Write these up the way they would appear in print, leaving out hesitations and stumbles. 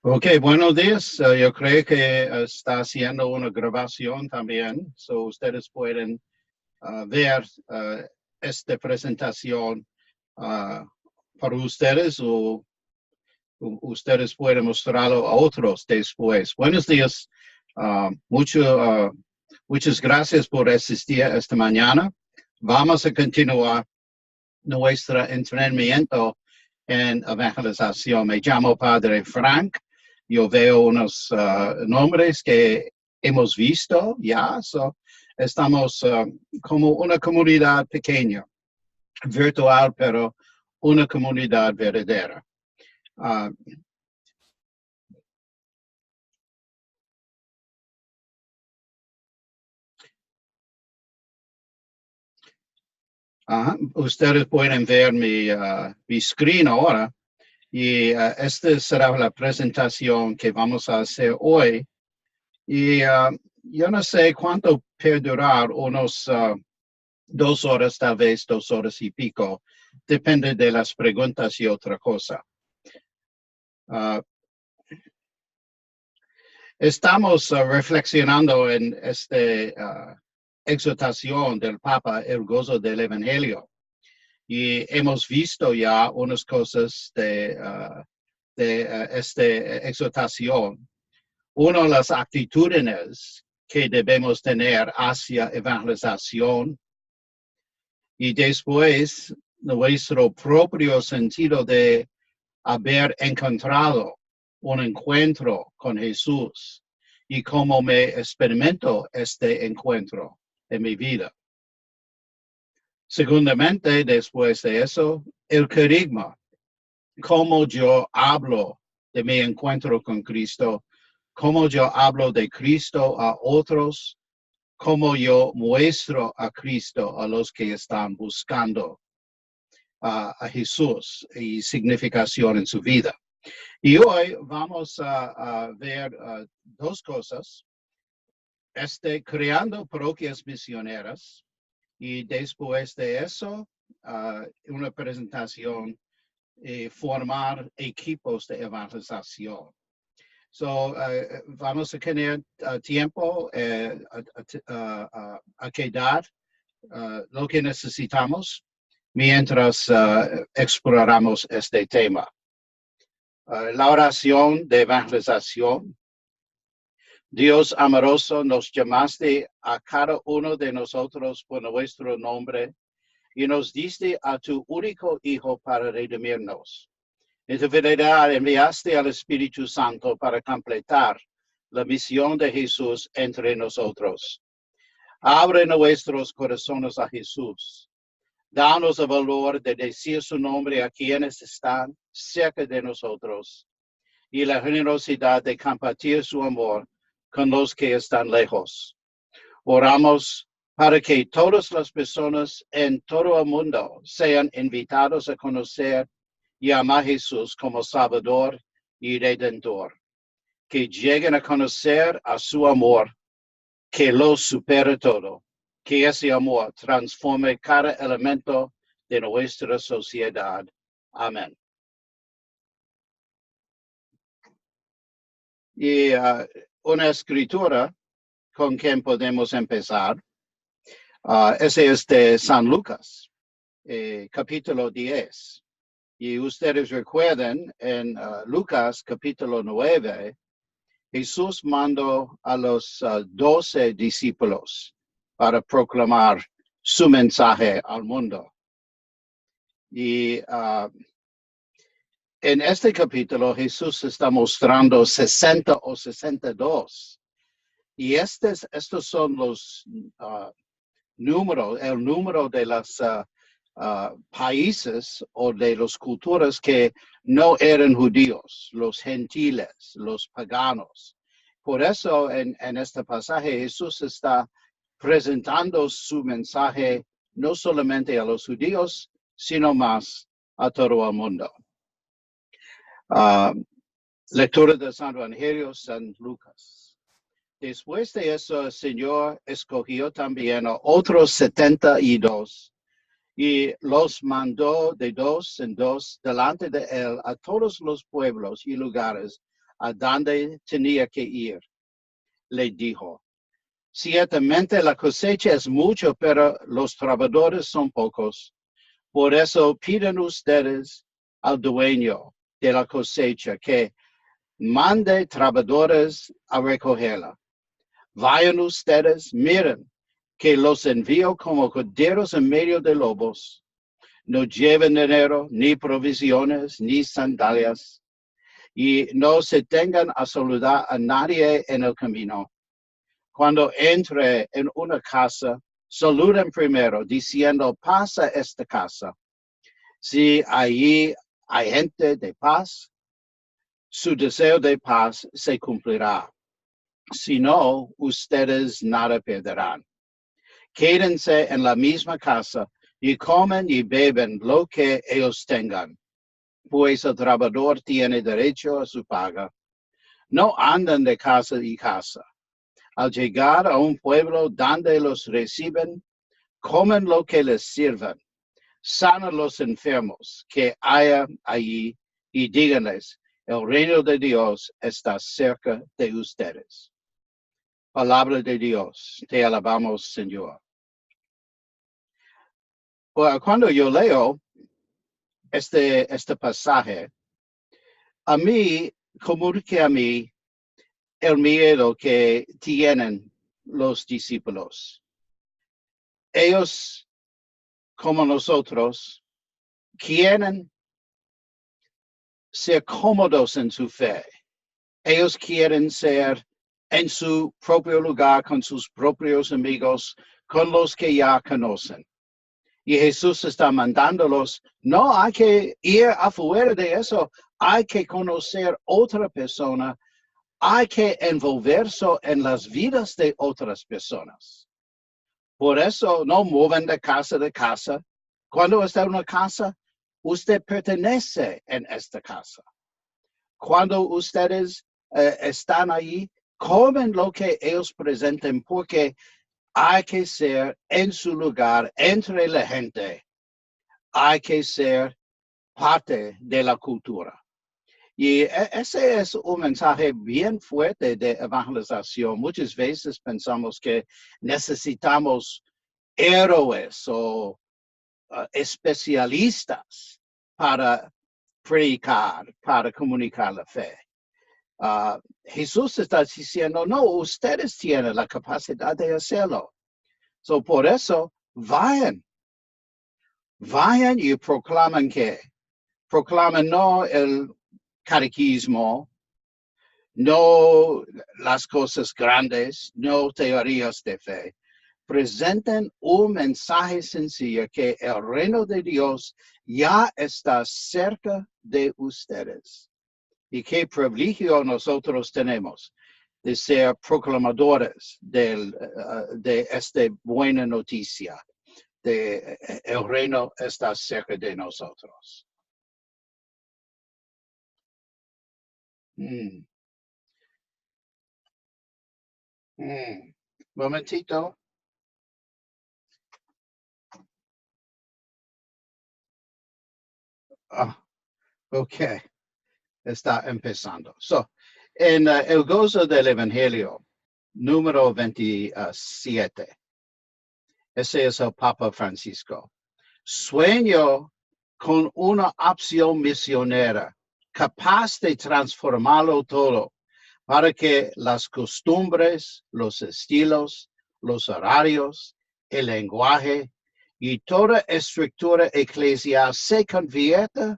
Ok, buenos días. Yo creo que está haciendo una grabación también, so ustedes pueden ver esta presentación uh, para ustedes o ustedes pueden mostrarlo a otros después. Buenos días. Muchas gracias por asistir esta mañana. Vamos a continuar nuestro entrenamiento en evangelización. Me llamo Padre Frank. Yo veo unos nombres que hemos visto ya. So, estamos como una comunidad pequeña, virtual, pero una comunidad verdadera. Uh, Ustedes pueden ver mi screen ahora. Y esta será la presentación que vamos a hacer hoy. Y yo no sé cuánto perdurar, unos 2 horas, tal vez 2 horas y pico. Depende de las preguntas y otra cosa. Estamos reflexionando en esta exhortación del Papa, el gozo del Evangelio. Y hemos visto ya unas cosas de esta exhortación. Una de las actitudes que debemos tener hacia evangelización y después nuestro propio sentido de haber encontrado un encuentro con Jesús y cómo me experimento este encuentro en mi vida. Segundamente, después de eso, el carisma, cómo yo hablo de mi encuentro con Cristo, cómo yo hablo de Cristo a otros, cómo yo muestro a Cristo a los que están buscando a Jesús y significación en su vida. Y hoy vamos a ver dos cosas, creando parroquias misioneras y después de eso una presentación formar equipos de evangelización. So, vamos a tener tiempo a quedar lo que necesitamos mientras exploramos este tema. La oración de evangelización. Dios amoroso, nos llamaste a cada uno de nosotros por nuestro nombre y nos diste a tu único Hijo para redimirnos. En tu fidelidad enviaste al Espíritu Santo para completar la misión de Jesús entre nosotros. Abre nuestros corazones a Jesús. Danos el valor de decir su nombre a quienes están cerca de nosotros y la generosidad de compartir su amor con los que están lejos. Oramos para que todas las personas en todo el mundo sean invitados a conocer y amar a Jesús como Salvador y Redentor. Que lleguen a conocer a su amor, que lo supera todo. Que ese amor transforme cada elemento de nuestra sociedad. Amén. Y una escritura con quien podemos empezar. Ese es de San Lucas, capítulo 10. Y ustedes recuerdan en Lucas capítulo 9, Jesús mandó a los 12 discípulos para proclamar su mensaje al mundo. Y en este capítulo Jesús está mostrando 60 o 62. Y estos son los números, el número de los países o de las culturas que no eran judíos, los gentiles, los paganos. Por eso en este pasaje Jesús está presentando su mensaje no solamente a los judíos, sino más a todo el mundo. Lectura del Santo Evangelio San Lucas. Después de eso, el Señor escogió también a otros 72 y los mandó de dos en dos delante de él a todos los pueblos y lugares a dónde tenía que ir. Le dijo, ciertamente la cosecha es mucho, pero los trabajadores son pocos. Por eso piden ustedes al dueño de la cosecha que mande trabajadores a recogerla. Vayan ustedes, miren, que los envío como corderos en medio de lobos. No lleven dinero, ni provisiones, ni sandalias, y no se tengan a saludar a nadie en el camino. Cuando entre en una casa, saluden primero, diciendo, pasa esta casa. Si allí hay gente de paz, su deseo de paz se cumplirá. Si no, ustedes nada perderán. Quédense en la misma casa y comen y beben lo que ellos tengan, pues el trabajador tiene derecho a su paga. No andan de casa y casa. Al llegar a un pueblo donde los reciben, comen lo que les sirvan, sanan los enfermos que haya allí y díganles, el reino de Dios está cerca de ustedes. Palabra de Dios, te alabamos, Señor. Cuando yo leo este pasaje, a mí, como que a mí, el miedo que tienen los discípulos. Ellos, como nosotros, quieren ser cómodos en su fe. Ellos quieren ser en su propio lugar, con sus propios amigos, con los que ya conocen. Y Jesús está mandándolos, no hay que ir afuera de eso, hay que conocer otra persona, hay que envolverse en las vidas de otras personas. Por eso no mueven de casa. Cuando está en una casa, usted pertenece en esta casa. Cuando ustedes están ahí, comen lo que ellos presenten porque hay que ser en su lugar, entre la gente. Hay que ser parte de la cultura. Y ese es un mensaje bien fuerte de evangelización. Muchas veces pensamos que necesitamos héroes o especialistas para predicar, para comunicar la fe. Jesús está diciendo, no, ustedes tienen la capacidad de hacerlo. Por eso, vayan y proclaman que, proclaman no el catequismo, no las cosas grandes, no teorías de fe. Presenten un mensaje sencillo que el reino de Dios ya está cerca de ustedes. Y qué privilegio nosotros tenemos de ser proclamadores de esta buena noticia. El reino está cerca de nosotros. Momentito. Ok, está empezando. En el gozo del Evangelio, número 27, ese es el Papa Francisco. Sueño con una opción misionera capaz de transformarlo todo para que las costumbres, los estilos, los horarios, el lenguaje y toda estructura eclesial se convierta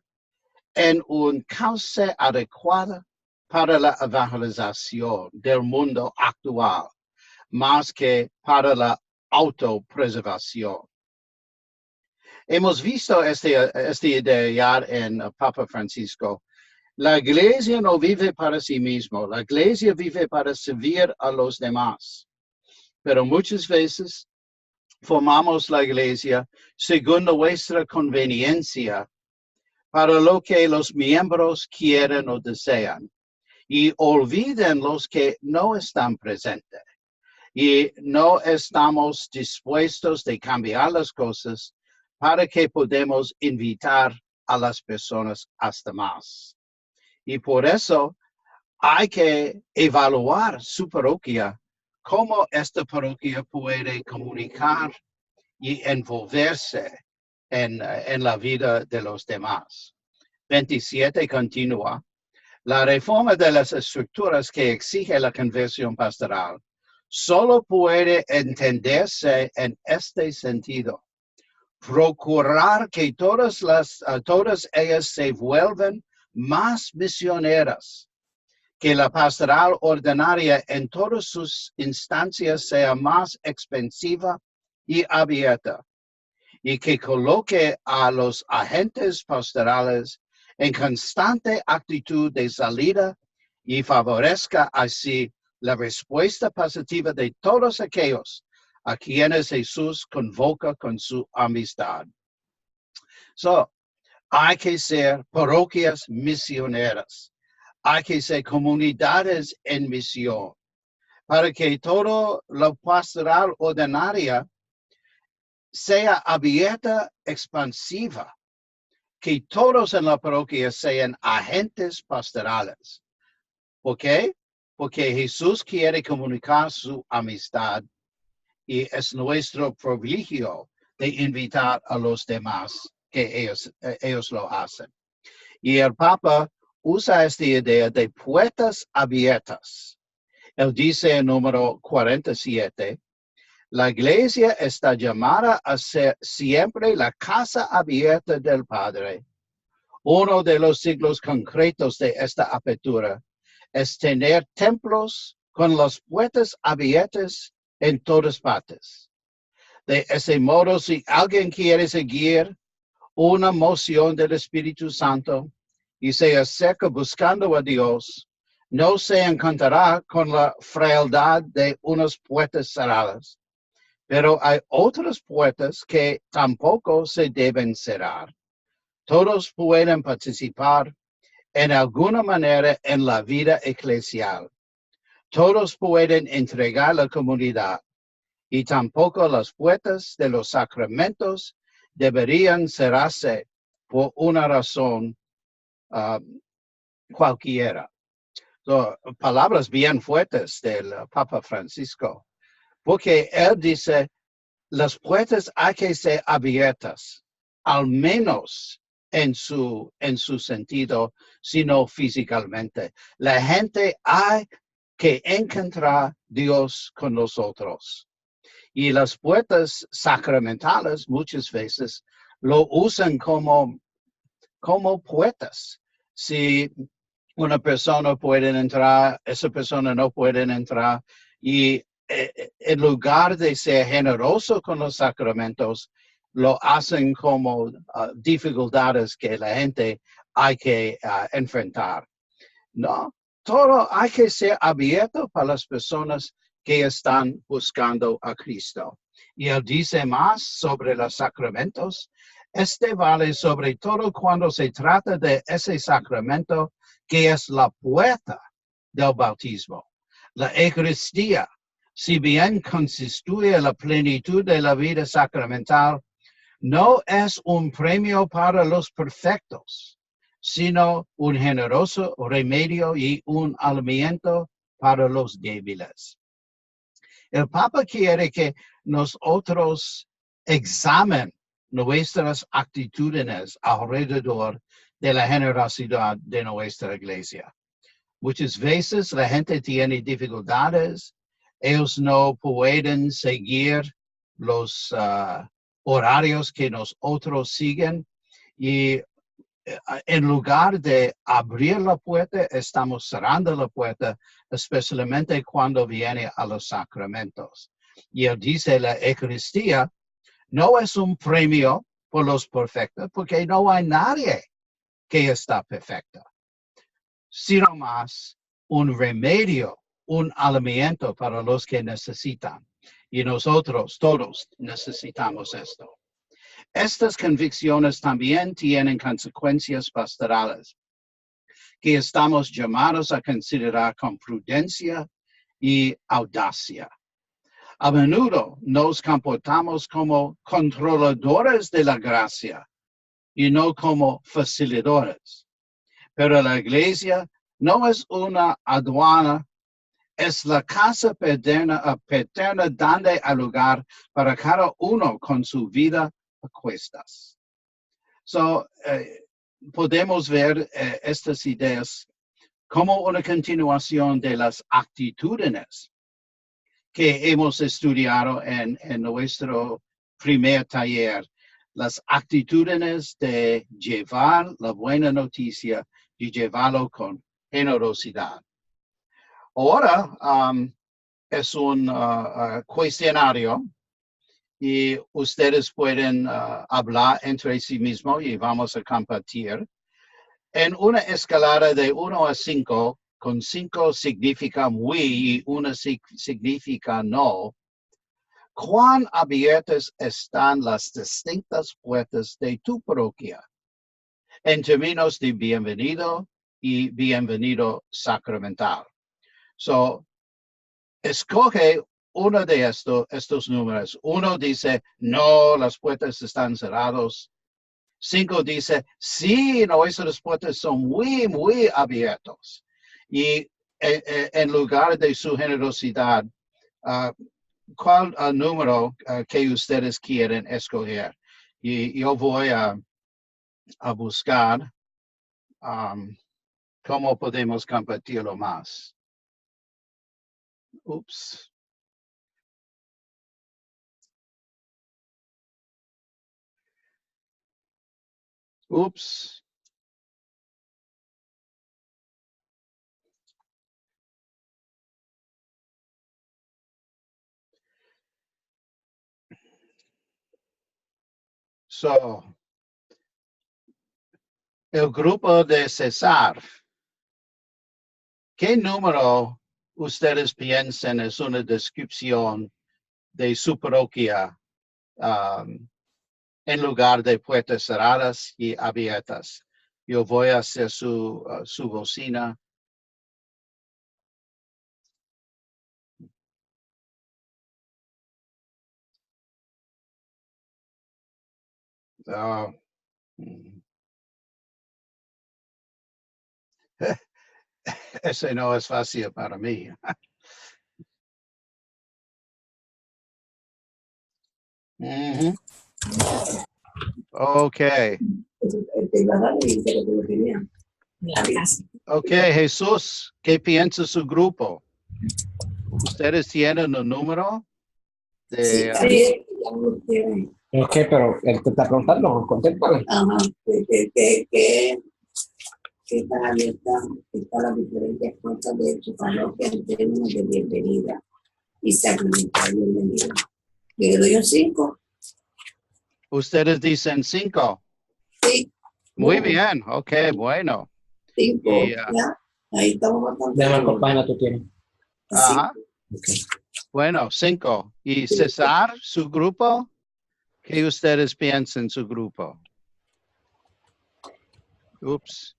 en un cauce adecuado para la evangelización del mundo actual, más que para la autopreservación. Hemos visto este ideal en el Papa Francisco. La iglesia no vive para sí mismo, la iglesia vive para servir a los demás. Pero muchas veces formamos la iglesia según nuestra conveniencia para lo que los miembros quieren o desean y olviden los que no están presentes. Y no estamos dispuestos de cambiar las cosas para que podamos invitar a las personas hasta más. Y por eso hay que evaluar su parroquia, cómo esta parroquia puede comunicar y envolverse en la vida de los demás. 27 continúa. La reforma de las estructuras que exige la conversión pastoral solo puede entenderse en este sentido. Procurar que todas ellas se vuelvan más misioneras, que la pastoral ordinaria en todas sus instancias sea más expansiva y abierta, y que coloque a los agentes pastorales en constante actitud de salida y favorezca así la respuesta positiva de todos aquellos a quienes Jesús convoca con su amistad. Hay que ser parroquias misioneras, hay que ser comunidades en misión, para que todo la pastoral ordinaria sea abierta, expansiva, que todos en la parroquia sean agentes pastorales. ¿Por qué? Porque Jesús quiere comunicar su amistad y es nuestro privilegio de invitar a los demás que ellos lo hacen. Y el Papa usa esta idea de puertas abiertas. Él dice en número 47, la iglesia está llamada a ser siempre la casa abierta del Padre. Uno de los siglos concretos de esta apertura es tener templos con las puertas abiertas en todas partes. De ese modo, si alguien quiere seguir una moción del Espíritu Santo y se acerca buscando a Dios, no se encontrará con la frialdad de unas puertas cerradas. Pero hay otras puertas que tampoco se deben cerrar. Todos pueden participar en alguna manera en la vida eclesial. Todos pueden entregar la comunidad y tampoco las puertas de los sacramentos deberían cerrarse por una razón cualquiera. Palabras bien fuertes del Papa Francisco, porque él dice, las puertas hay que ser abiertas, al menos en su sentido, sino físicamente. La gente hay que encontrar Dios con nosotros. Y las puertas sacramentales muchas veces lo usan como puertas. Si una persona puede entrar, esa persona no puede entrar. Y en lugar de ser generoso con los sacramentos, lo hacen como dificultades que la gente hay que enfrentar. No, todo hay que ser abierto para las personas que están buscando a Cristo. Y él dice más sobre los sacramentos. Este vale sobre todo cuando se trata de ese sacramento que es la puerta del bautismo. La Eucaristía, si bien constituye la plenitud de la vida sacramental, no es un premio para los perfectos, sino un generoso remedio y un alimento para los débiles. El Papa quiere que nosotros examinen nuestras actitudes alrededor de la generosidad de nuestra iglesia. Muchas veces la gente tiene dificultades, ellos no pueden seguir los horarios que nosotros siguen y en lugar de abrir la puerta, estamos cerrando la puerta, especialmente cuando viene a los sacramentos. Y él dice, la Eucaristía no es un premio por los perfectos, porque no hay nadie que está perfecto, sino más un remedio, un alimento para los que necesitan. Y nosotros todos necesitamos esto. Estas convicciones también tienen consecuencias pastorales que estamos llamados a considerar con prudencia y audacia. A menudo nos comportamos como controladores de la gracia y no como facilitadores. Pero la iglesia no es una aduana, es la casa paterna donde hay lugar para cada uno con su vida a cuestas. So, podemos ver estas ideas como una continuación de las actitudes que hemos estudiado en nuestro primer taller. Las actitudes de llevar la buena noticia y llevarlo con generosidad. Ahora es un cuestionario y ustedes pueden hablar entre sí mismos y vamos a compartir. En una escalada de 1 a 5, con 5 significa muy y 1 significa no, ¿cuán abiertas están las distintas puertas de tu parroquia en términos de bienvenido y bienvenido sacramental? So, escoge uno de estos números. 1 dice, no, las puertas están cerradas. 5 dice, sí, nuestras puertas son muy, muy abiertas. Y en lugar de su generosidad, ¿cuál número que ustedes quieren escoger? Y yo voy a buscar cómo podemos compartirlo más. Ups. Oops. So, el grupo de César, ¿qué número ustedes piensan es una descripción de su parroquia en lugar de puertas cerradas y abiertas? Yo voy a hacer su bocina. Ese no es fácil para mí. Ok. Ok, Jesús, ¿qué piensa su grupo? ¿Ustedes tienen un número? Sí, ok, pero él te está preguntando, contéstale. Ajá, ¿qué tan abierta está las diferentes puertas de su parroquia en términos de bienvenida y sacramental bienvenida? Yo le doy un 5. ¿Ustedes dicen 5? Sí. Muy bien, ok, bueno. 5, ya, ahí estamos bastante. Déjame compañía tú tienes. Ajá. Okay. Bueno, 5. ¿Y César, su grupo? ¿Qué ustedes piensan su grupo? Ups.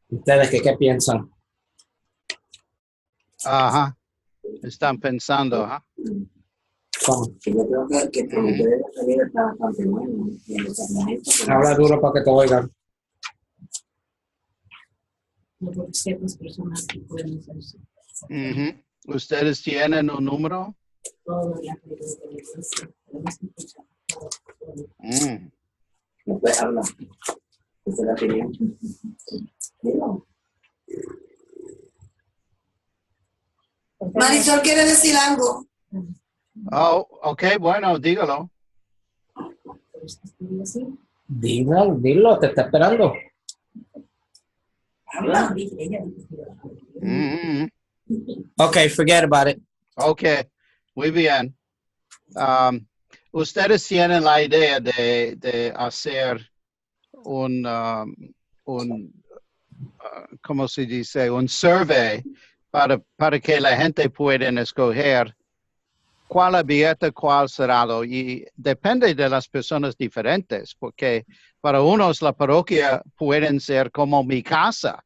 ¿Ustedes qué piensan? Ajá. Están pensando, ¿ah? ¿Cómo? Yo creo que el promedio de la salida está bastante bueno. Habla duro para que te oigan. ¿Ustedes tienen un número? No puede hablar. Esa es la opinión. Marisol quiere decir algo. Oh, ok, bueno, dígalo. Dilo, te está esperando. Ok, forget about it. Ok, muy bien. Ustedes tienen la idea de hacer ¿cómo se dice? Un survey para que la gente pueda escoger cuál abierto, cuál cerrado. Y depende de las personas diferentes, porque para unos la parroquia pueden ser como mi casa,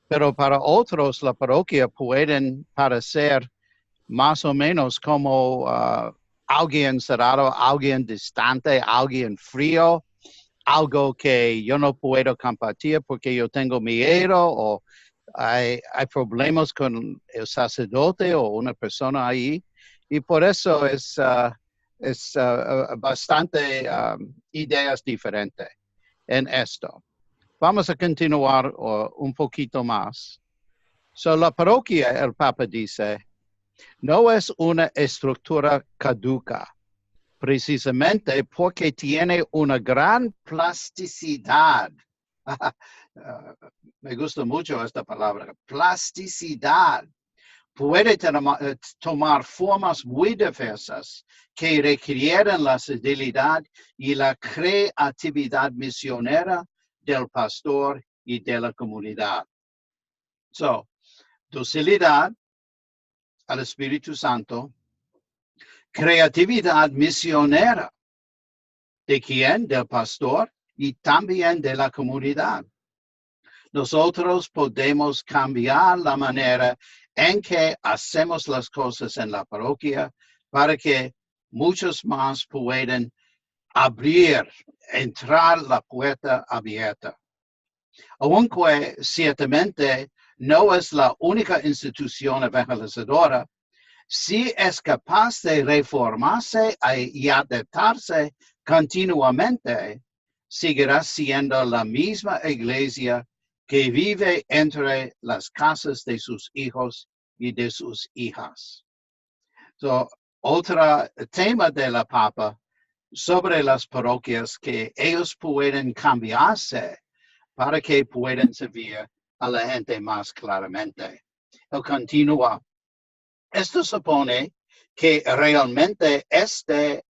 pero para otros la parroquia pueden parecer más o menos como alguien cerrado, alguien distante, alguien frío, algo que yo no puedo compartir porque yo tengo miedo o hay problemas con el sacerdote o una persona ahí, y por eso es bastante ideas diferentes en esto. Vamos a continuar un poquito más. So, la parroquia, el Papa dice, no es una estructura caduca, precisamente porque tiene una gran plasticidad. Me gusta mucho esta palabra, plasticidad. Puede tomar formas muy diversas que requieren la fidelidad y la creatividad misionera del pastor y de la comunidad. So, docilidad al Espíritu Santo, creatividad misionera. ¿De quién? Del pastor y también de la comunidad. Nosotros podemos cambiar la manera en que hacemos las cosas en la parroquia para que muchos más puedan entrar la puerta abierta. Aunque ciertamente no es la única institución evangelizadora, si es capaz de reformarse y adaptarse continuamente, seguirá siendo la misma iglesia que vive entre las casas de sus hijos y de sus hijas. So, otro tema de la Papa sobre las parroquias que ellos pueden cambiarse para que puedan servir a la gente más claramente. Él continúa. Esto supone que realmente esté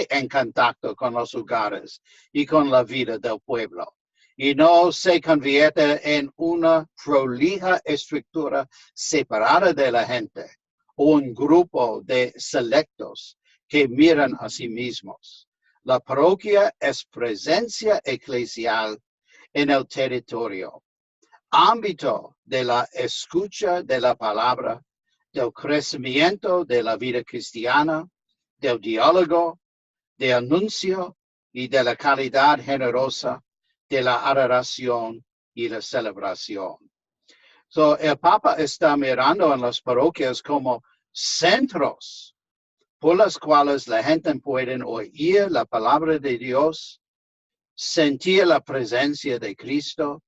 en contacto con los hogares y con la vida del pueblo, y no se convierte en una prolija estructura separada de la gente o un grupo de selectos que miran a sí mismos. La parroquia es presencia eclesial en el territorio, ámbito de la escucha de la palabra, del crecimiento de la vida cristiana, del diálogo, del anuncio y de la calidad generosa de la adoración y la celebración. So, el Papa está mirando en las parroquias como centros por los cuales la gente puede oír la palabra de Dios, sentir la presencia de Cristo,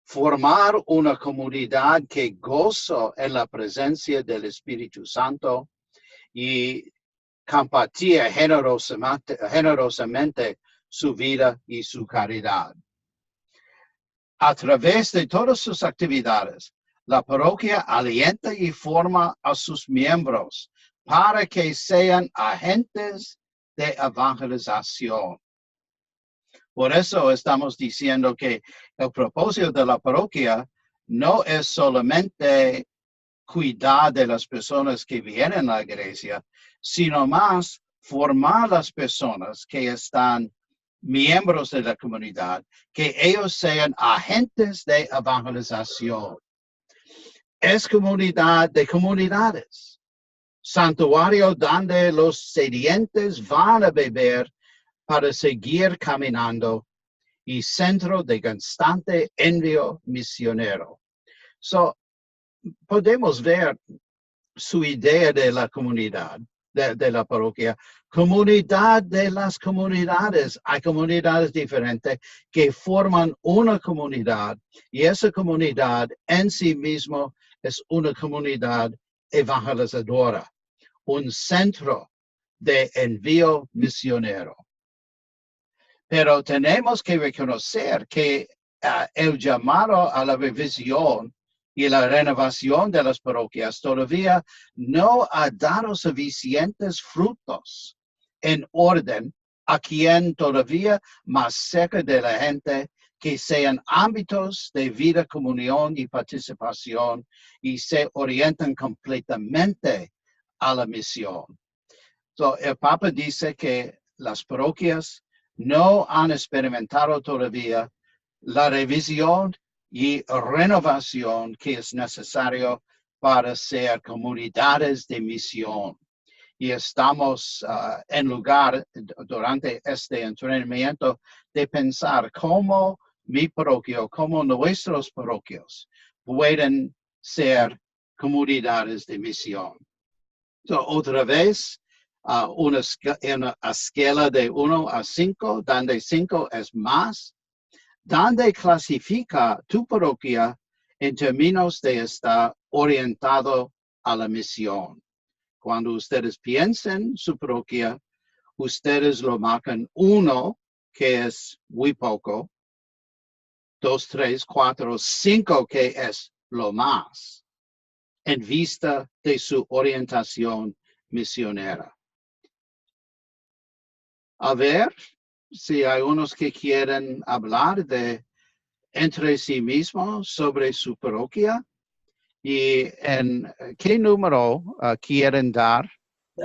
formar una comunidad que goza en la presencia del Espíritu Santo y compartir generosamente su vida y su caridad. A través de todas sus actividades, la parroquia alienta y forma a sus miembros para que sean agentes de evangelización. Por eso estamos diciendo que el propósito de la parroquia no es solamente cuidar de las personas que vienen a la iglesia, sino más formar las personas que están miembros de la comunidad, que ellos sean agentes de evangelización. Es comunidad de comunidades, santuario donde los sedientes van a beber para seguir caminando y centro de constante envío misionero. So, podemos ver su idea de la comunidad, de la parroquia, comunidad de las comunidades. Hay comunidades diferentes que forman una comunidad y esa comunidad en sí mismo es una comunidad evangelizadora, un centro de envío misionero. Pero tenemos que reconocer que el llamado a la revisión y la renovación de las parroquias todavía no ha dado suficientes frutos en orden a quien todavía más cerca de la gente, que sean ámbitos de vida, comunión y participación y se orientan completamente a la misión. So, el Papa dice que las parroquias no han experimentado todavía la revisión y renovación que es necesario para ser comunidades de misión. Y estamos en lugar durante este entrenamiento de pensar cómo mi parroquia, cómo nuestros parroquios pueden ser comunidades de misión. So, otra vez, una escala de 1 a 5, donde 5 es más, donde clasifica tu parroquia en términos de estar orientado a la misión. Cuando ustedes piensen su parroquia, ustedes lo marcan 1, que es muy poco, 2, 3, 4, 5, que es lo más, en vista de su orientación misionera. A ver si hay unos que quieren hablar de entre sí mismos sobre su parroquia y en qué número quieren dar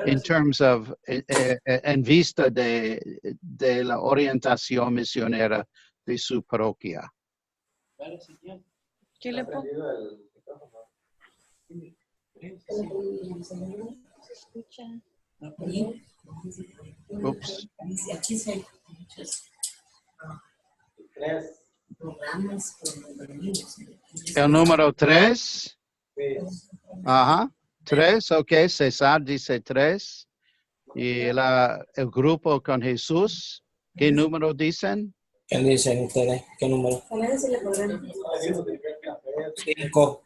in terms of en vista de la orientación misionera de su parroquia. ¿Qué le pongo? Ups. El número 3. Ajá. 3, ok. César dice 3. Y el grupo con Jesús, ¿qué número dicen? ¿Qué dicen ustedes? ¿Qué número? 5.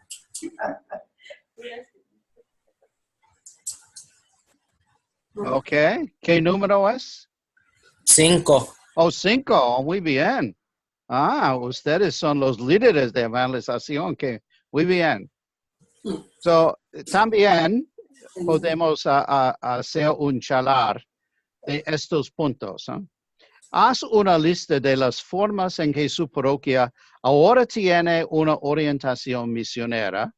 Ok. ¿Qué número es? 5. Oh, 5. Muy bien. Ustedes son los líderes de evangelización. Que muy bien. So, también podemos hacer un charlar de estos puntos. Haz una lista de las formas en que su parroquia ahora tiene una orientación misionera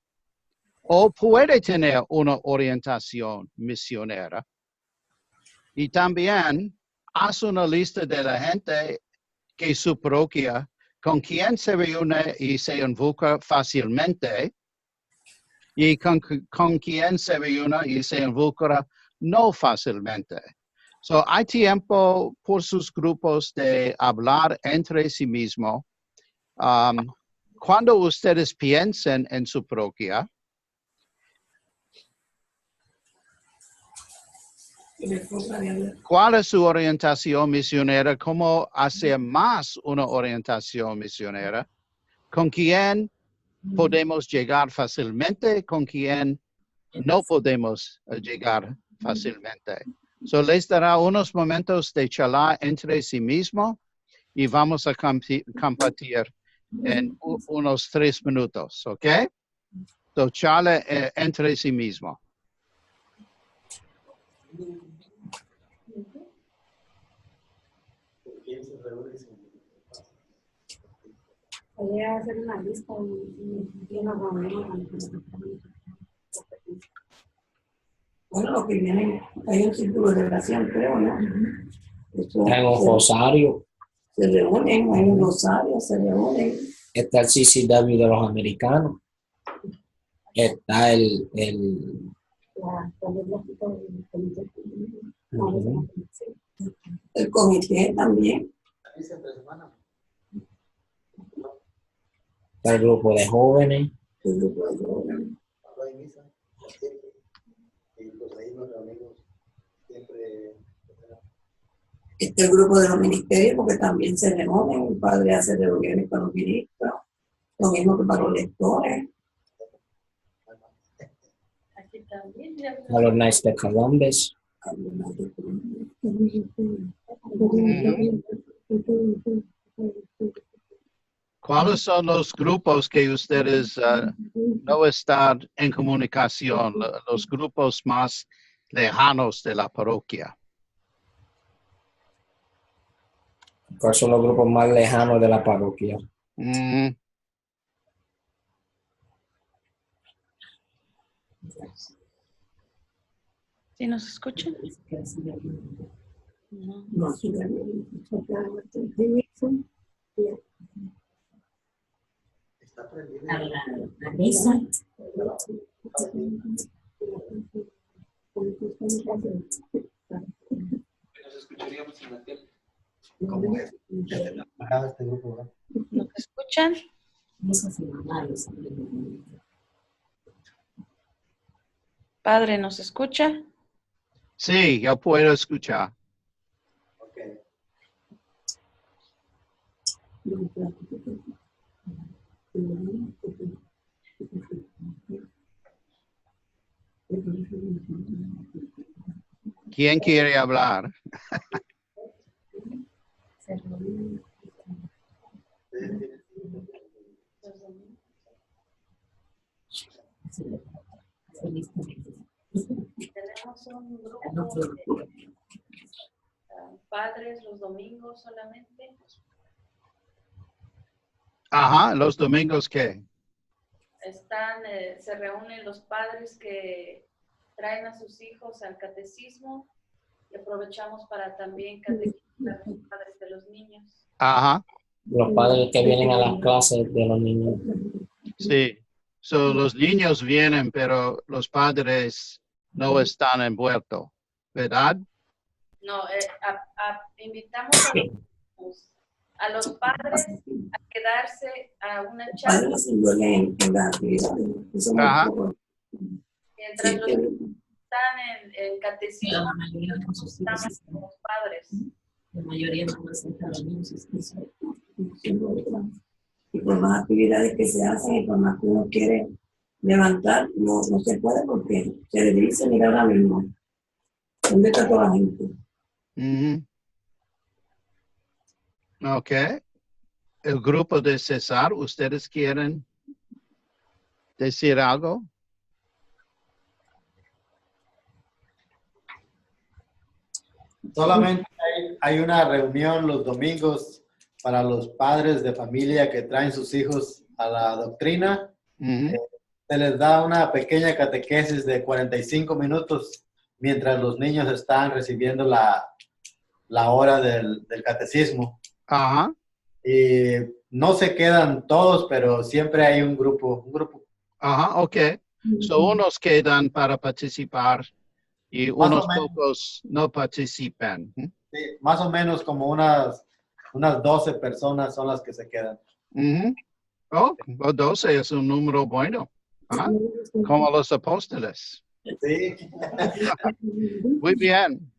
o puede tener una orientación misionera. Y también haz una lista de la gente que su parroquia con quien se reúne y se involucra fácilmente y con quien se reúne y se involucra no fácilmente. So, hay tiempo por sus grupos de hablar entre sí mismos. Cuando ustedes piensen en su parroquia, ¿cuál es su orientación misionera? ¿Cómo hacer más una orientación misionera? ¿Con quién podemos llegar fácilmente? ¿Con quién no podemos llegar fácilmente? So, les dará unos momentos de charlar entre sí mismos y vamos a compartir en unos 3 minutos, ¿ok? So, charla entre sí mismos. Voy a hacer una lista y una reunión. Bueno, lo que viene, hay un círculo de oración, creo, ¿no? Hay un rosario. Se reúnen, hay un rosario, se reúnen. Está el CCW de los americanos. Está el El comité también. está el grupo de jóvenes. El grupo de jóvenes. Este grupo de los ministerios, porque también se reúnen, el padre hace reuniones para los ministros, lo mismo que para los lectores. A los Knights de Columbus. ¿Cuáles son los grupos que ustedes no están en comunicación, los grupos más lejanos de la parroquia? ¿Cuáles son los grupos más lejanos de la parroquia? ¿Sí nos escuchan? No, sí, también. La misa. ¿Nos escuchan? Padre, ¿nos escucha? Sí, yo puedo escuchar. ¿Quién quiere hablar? Tenemos un grupo de padres los domingos solamente. Ajá, los domingos, ¿qué? Se reúnen los padres que traen a sus hijos al catecismo y aprovechamos para también catequizar a los padres de los niños. Ajá, Los padres que vienen a las clases de los niños. sí. So, los niños vienen, pero los padres no están envueltos, ¿verdad? No, invitamos a los padres a quedarse a una charla Padres se envuelven en la actividad. Eso no Ajá. es poco. mientras los niños están en catecismo. Nosotros estamos con los padres. La mayoría no presenta a los niños. Y por más actividades que se hacen y por más que uno quiere levantar, no se puede porque se le dice, mira ahora mismo, ¿dónde está toda la gente? Ujú. Ok. El grupo de César, ¿ustedes quieren decir algo? Solamente hay una reunión los domingos para los padres de familia que traen sus hijos a la doctrina. Ujú. Se les da una pequeña catequesis de 45 minutos mientras los niños están recibiendo la hora del catecismo. Ajá. Y no se quedan todos, pero siempre hay un grupo. Ajá, ok. So, unos quedan para participar y Más unos o menos. pocos no participan. Sí, más o menos como unas 12 personas son las que se quedan. Ujú. Oh, 12 es un número bueno. ¿Ah? Como los apóstoles. Sí. Muy bien.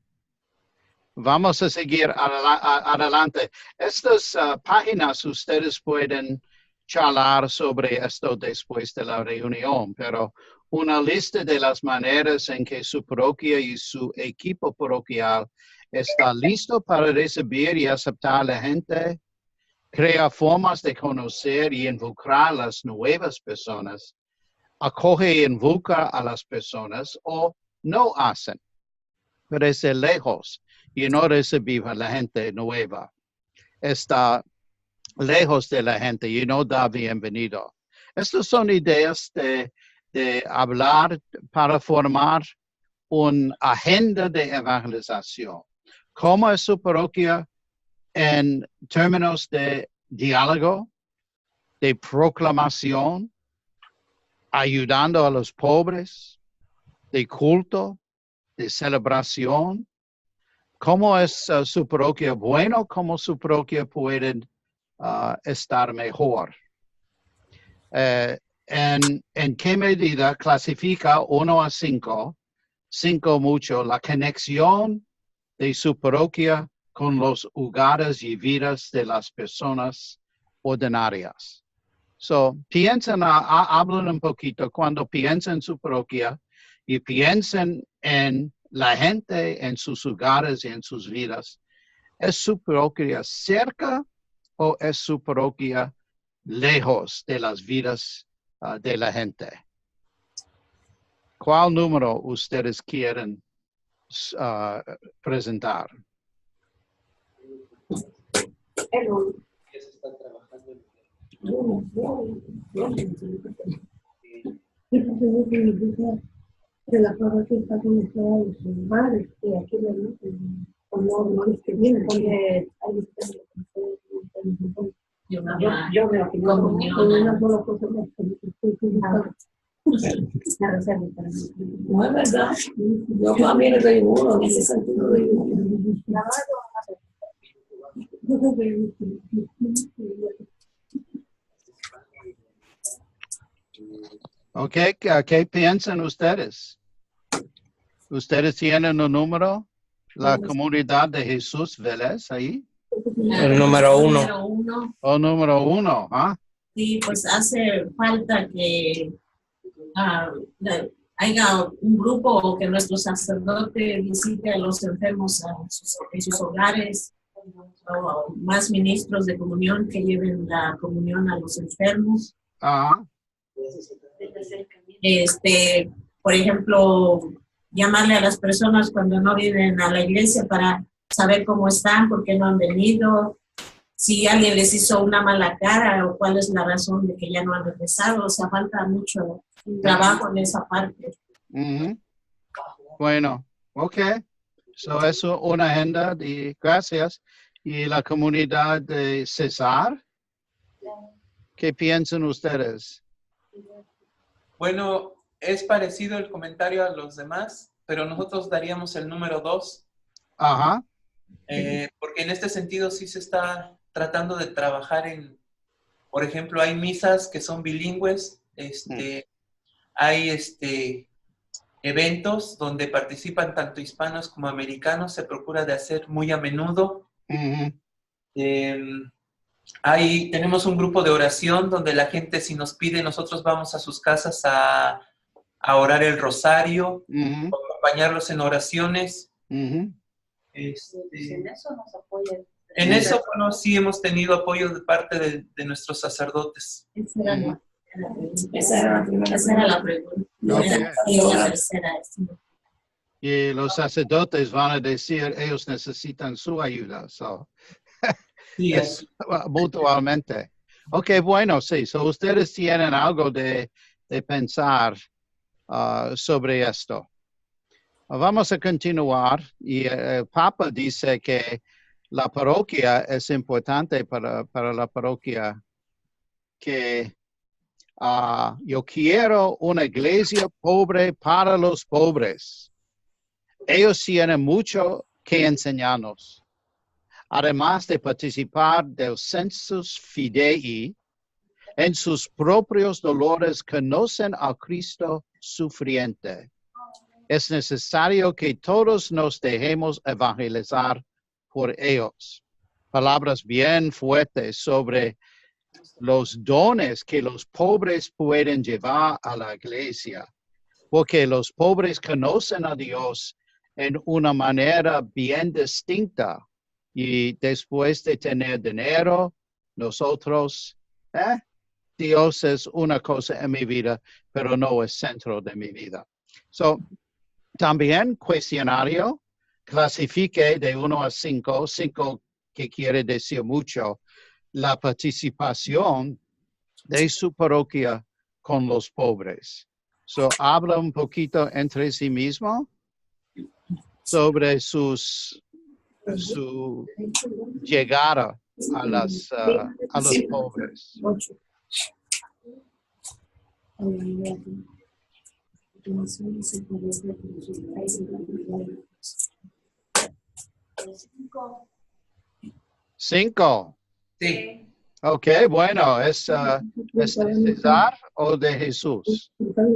Vamos a seguir adelante. Estas páginas ustedes pueden charlar sobre esto después de la reunión, pero una lista de las maneras en que su parroquia y su equipo parroquial está listo para recibir y aceptar a la gente, crea formas de conocer y involucrar a las nuevas personas, acoge y involucra a las personas o no hacen. Parece lejos y no recibir a la gente nueva. Está lejos de la gente y no da bienvenido. Estas son ideas de hablar para formar una agenda de evangelización. ¿Cómo es su parroquia en términos de diálogo, de proclamación, ayudando a los pobres, de culto, de celebración? ¿Cómo es su parroquia bueno? ¿Cómo su parroquia puede estar mejor? ¿En qué medida clasifica 1 a 5, 5 mucho, la conexión de su parroquia con los hogares y vidas de las personas ordinarias? So, piensen, hablen un poquito cuando piensen en su parroquia y piensen en la gente, en sus hogares y en sus vidas. ¿Es su parroquia cerca o es su parroquia lejos de las vidas de la gente? ¿Cuál número ustedes quieren presentar? De la parroquia está conectada a los lugares y aquí no es que vienen porque hay yo veo que no una sola cosa más no es verdad yo también soy uno en ese sentido de Ok, ¿qué piensan ustedes? ¿Ustedes tienen un número? La comunidad de Jesús Vélez ahí. El número 1. Número 1. O número 1, ¿ah? Sí, pues hace falta que haya un grupo o que nuestro sacerdote visite a los enfermos en sus hogares, o más ministros de comunión que lleven la comunión a los enfermos. Ajá. Por ejemplo, llamarle a las personas cuando no vienen a la iglesia para saber cómo están, por qué no han venido, si alguien les hizo una mala cara o cuál es la razón de que ya no han regresado. O sea, falta mucho trabajo en esa parte. Bueno, ok. So eso una agenda y gracias. ¿Y la comunidad de César? ¿Qué piensan ustedes? Bueno, es parecido el comentario a los demás, pero nosotros daríamos el número 2. Ajá. Porque en este sentido sí se está tratando de trabajar en, por ejemplo, hay misas que son bilingües, hay eventos donde participan tanto hispanos como americanos, se procura de hacer muy a menudo. Tenemos un grupo de oración donde la gente, si nos pide, nosotros vamos a sus casas a orar el rosario, acompañarlos en oraciones. En eso nos apoyan. En eso, bueno, sí hemos tenido apoyo de parte de nuestros sacerdotes. Esa era la pregunta. Y la tercera es. Y los sacerdotes van a decir, ellos necesitan su ayuda. So. Sí, es mutuamente. Ok, bueno, sí. So ustedes tienen algo de pensar sobre esto. Vamos a continuar. Y el Papa dice que la parroquia es importante para la parroquia, que yo quiero una iglesia pobre para los pobres. Ellos tienen mucho que enseñarnos. Además de participar del sensus fidei, en sus propios dolores conocen a Cristo sufriente. Es necesario que todos nos dejemos evangelizar por ellos. Palabras bien fuertes sobre los dones que los pobres pueden llevar a la iglesia, porque los pobres conocen a Dios en una manera bien distinta. Y después de tener dinero, nosotros, Dios es una cosa en mi vida, pero no es centro de mi vida. También cuestionario, clasifique de 1 a 5, 5 que quiere decir mucho, la participación de su parroquia con los pobres. Habla un poquito entre sí mismo sobre su llegada a los pobres. ¿5? Sí. Ok, bueno, ¿es de César o de Jesús? Están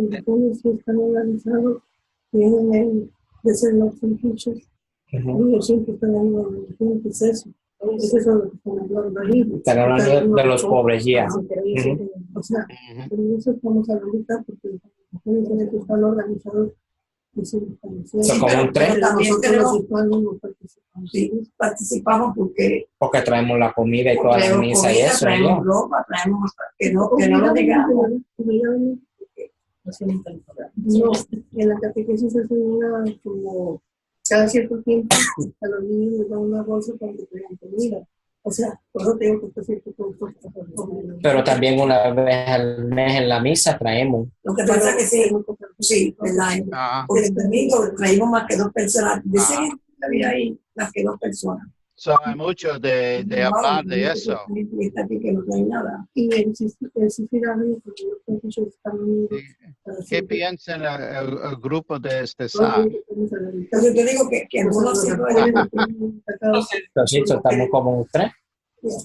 hablando de los pobres ya. O sea, por eso estamos ahorita, porque están organizados. Son como un 3. Sí, participamos porque traemos la comida y toda la misa y eso. Traemos ropa, traemos que no lo digamos. No, en la catequesis se enseña como cada cierto tiempo a los niños les dan una bolsa para que traigan comida. O sea, por eso tengo que hacer cierto tiempo. Pero también una vez al mes en la misa traemos. Lo que pasa es que sí, ¿verdad? Porque el domingo traímos más que 2 personas. Dicen que había ahí más que 2 personas. Hay mucho de hablar de eso. Y existir algo porque los están. ¿Qué piensa el grupo de César? Entonces yo digo que algunos Entonces estamos como un 3.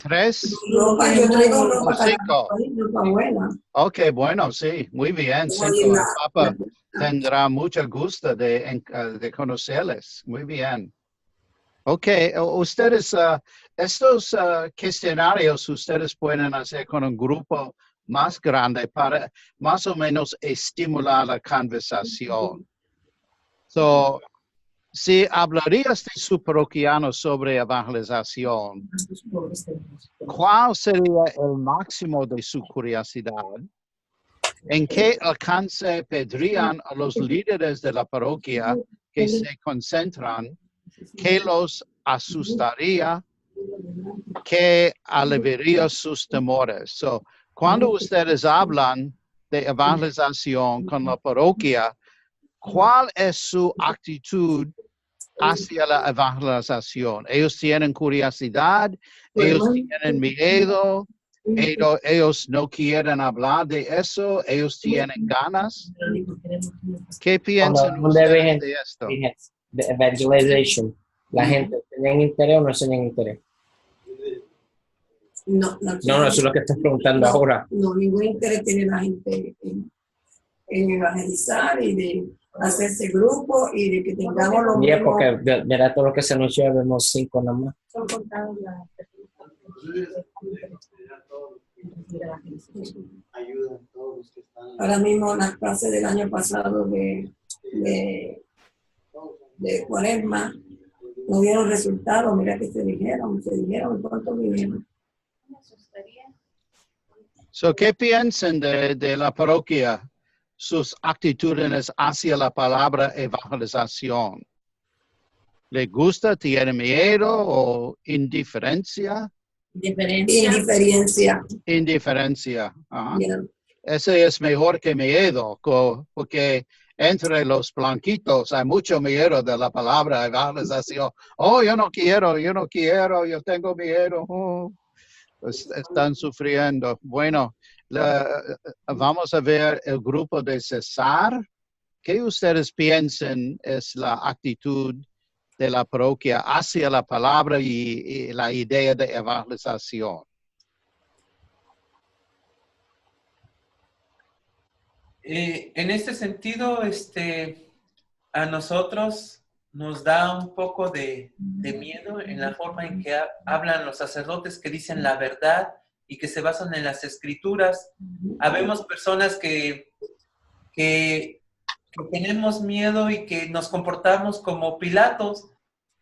3 Ropa, yo traigo ropa o 5. ropa buena. Ok, bueno, sí, muy bien. Como 5. ahí El Papa tendrá mucho gusto de conocerles. Muy bien. Ok, ustedes, estos cuestionarios ustedes pueden hacer con un grupo más grande para más o menos estimular la conversación. So, si hablarías de su parroquiano sobre evangelización, ¿cuál sería el máximo de su curiosidad? ¿En qué alcance pedirían a los líderes de la parroquia que se concentran? ¿Qué los asustaría? ¿Qué aliviaría sus temores? So, cuando ustedes hablan de evangelización con la parroquia, ¿cuál es su actitud hacia la evangelización? Ellos tienen curiosidad, ellos tienen miedo, ellos no quieren hablar de eso, ellos tienen ganas. ¿Qué piensan Cuando ustedes de esto? de evangelization, la gente tiene interés o no tiene interés. No, No, eso es lo que estoy preguntando ahora. No, ningún interés tiene la gente en evangelizar y de hacerse grupo y de que tengamos los Y es mismos. porque mira todo lo que se anunció, vemos 5 nada más. Son contados las Ayudan todos los que están. Ahora mismo las clases del año pasado de Cuaresma no dieron resultados. Mira que se dijeron cuánto vinieron. Me asustaría. So, ¿qué piensan de la parroquia, sus actitudes hacia la palabra evangelización? ¿Le gusta, tiene miedo o indiferencia? Indiferencia. Indiferencia. Ajá. Yeah. Ese es mejor que miedo, porque entre los blanquitos hay mucho miedo de la palabra evangelización. Oh, yo no quiero, yo tengo miedo. Oh. Pues están sufriendo. Bueno, vamos a ver el grupo de César. ¿Qué ustedes piensan es la actitud de la parroquia hacia la palabra y la idea de evangelización? En este sentido, a nosotros nos da un poco de miedo en la forma en que hablan los sacerdotes que dicen la verdad y que se basan en las escrituras. Habemos personas que tenemos miedo y que nos comportamos como Pilatos,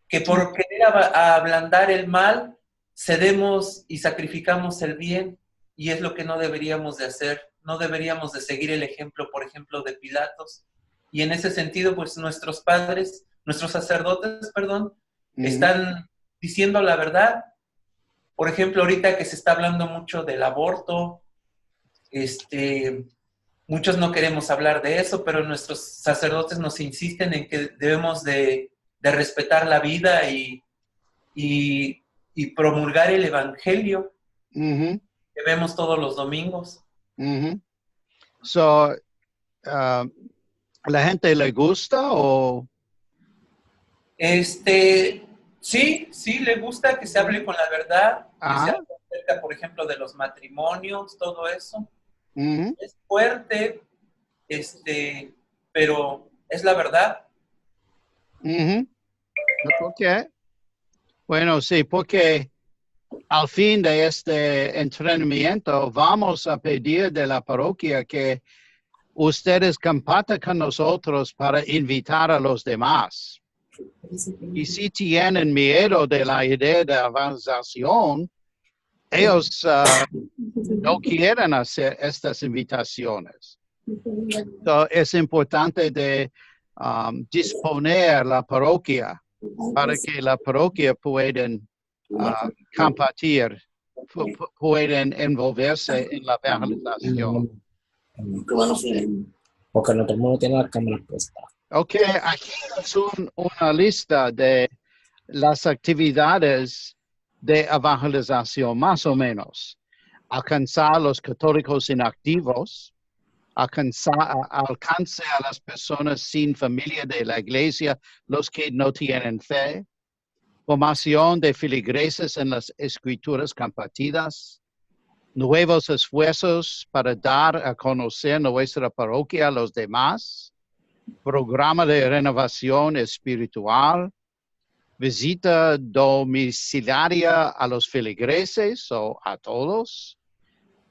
que por querer ablandar el mal, cedemos y sacrificamos el bien, y es lo que no deberíamos de hacer. No deberíamos de seguir el ejemplo, por ejemplo, de Pilatos. Y en ese sentido, pues nuestros sacerdotes, están diciendo la verdad. Por ejemplo, ahorita que se está hablando mucho del aborto, muchos no queremos hablar de eso, pero nuestros sacerdotes nos insisten en que debemos de respetar la vida y promulgar el evangelio que vemos todos los domingos. So, ¿la gente le gusta o...? Sí, le gusta que se hable con la verdad, que se hable acerca, por ejemplo, de los matrimonios, todo eso. Es fuerte, pero es la verdad. Okay. Bueno, sí, porque al fin de este entrenamiento vamos a pedir de la parroquia que ustedes compartan con nosotros para invitar a los demás. Y si tienen miedo de la idea de evangelización, ellos no quieren hacer estas invitaciones. So, es importante de disponer la parroquia para que la parroquia puedan compartir, pueden envolverse en la evangelización. Porque no todo el mundo tiene la cámara puesta. Ok, aquí es una lista de las actividades de evangelización, más o menos. Alcanzar a los católicos inactivos, alcance a las personas sin familia de la iglesia, los que no tienen fe, formación de feligreses en las escrituras compartidas, nuevos esfuerzos para dar a conocer nuestra parroquia a los demás, programa de renovación espiritual, visita domiciliaria a los feligreses o a todos,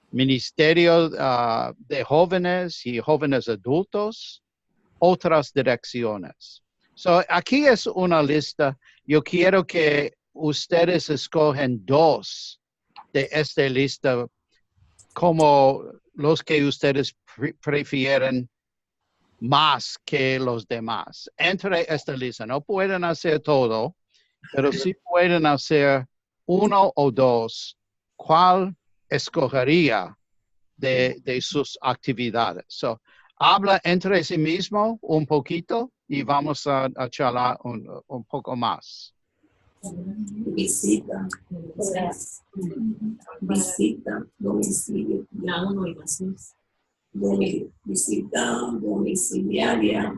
ministerio de jóvenes y jóvenes adultos, otras direcciones. So, aquí es una lista. Yo quiero que ustedes escogen 2 de esta lista como los que ustedes prefieren más que los demás. Entre esta lista, no pueden hacer todo, pero sí pueden hacer 1 o 2. ¿Cuál escogería de sus actividades? So, habla entre sí mismo un poquito y vamos a charlar un poco más. Visita, visita, domicilio, la 1 y la 6. Visita domiciliaria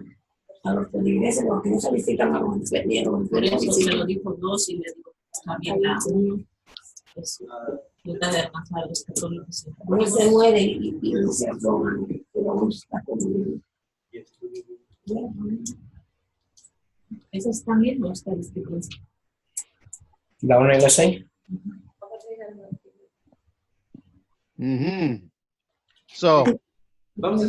a los feligreses, porque no se visitan a los enfermeros. Por eso se lo dijo 2 y le digo, está bien la 1. Trata de alcanzar a los católicos. No se muere y no se asoman, pero no está conmigo. Eso está bien, no está distinto. La 1 y la 6. So, Vamos.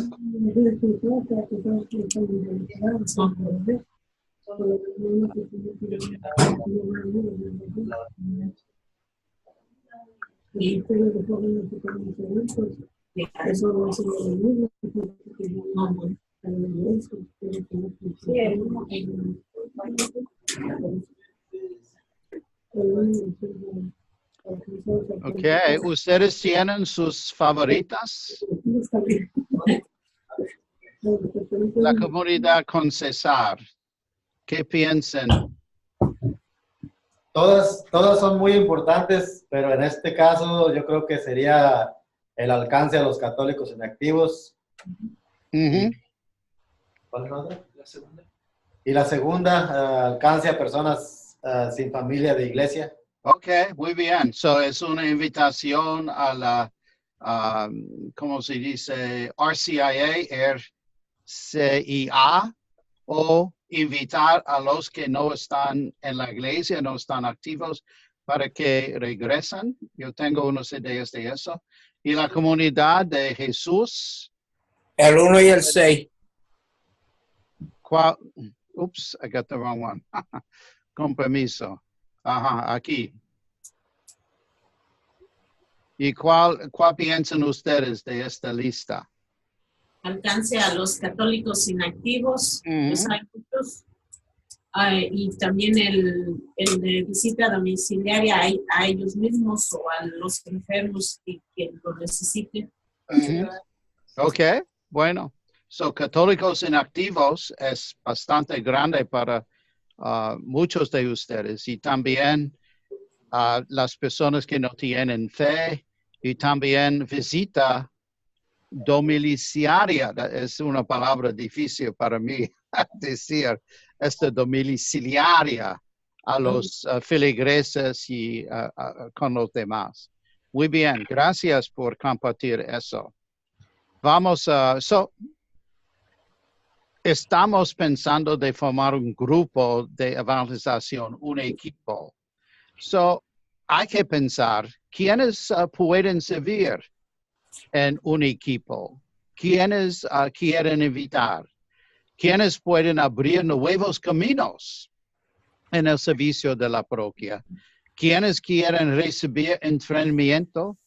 okay, ¿ustedes tienen sus favoritas? La comunidad con César, ¿qué piensan? Todas son muy importantes, pero en este caso yo creo que sería el alcance a los católicos inactivos. ¿Cuál es la otra? La segunda. Y la segunda, alcance a personas sin familia de iglesia. Ok, muy bien. So, es una invitación a la, ¿cómo se dice? RCIA, o invitar a los que no están en la iglesia, no están activos, para que regresen. Yo tengo unas ideas de eso. Y la comunidad de Jesús. El 1 y el 6. Oops, I got the wrong one. Con permiso. Ajá, aquí. ¿Y cuál piensan ustedes de esta lista? Alcance a los católicos inactivos, los adultos, y también el de visita domiciliaria a ellos mismos o a los enfermos que lo necesiten. Ok, bueno. So, católicos inactivos es bastante grande para muchos de ustedes y también las personas que no tienen fe y también visita domiciliaria. Es una palabra difícil para mí decir, domiciliaria a los feligreses y con los demás. Muy bien, gracias por compartir eso. Vamos a... estamos pensando de formar un grupo de evangelización, un equipo. So, hay que pensar quiénes pueden servir en un equipo, quiénes quieren invitar, quiénes pueden abrir nuevos caminos en el servicio de la parroquia, quiénes quieren recibir entrenamiento,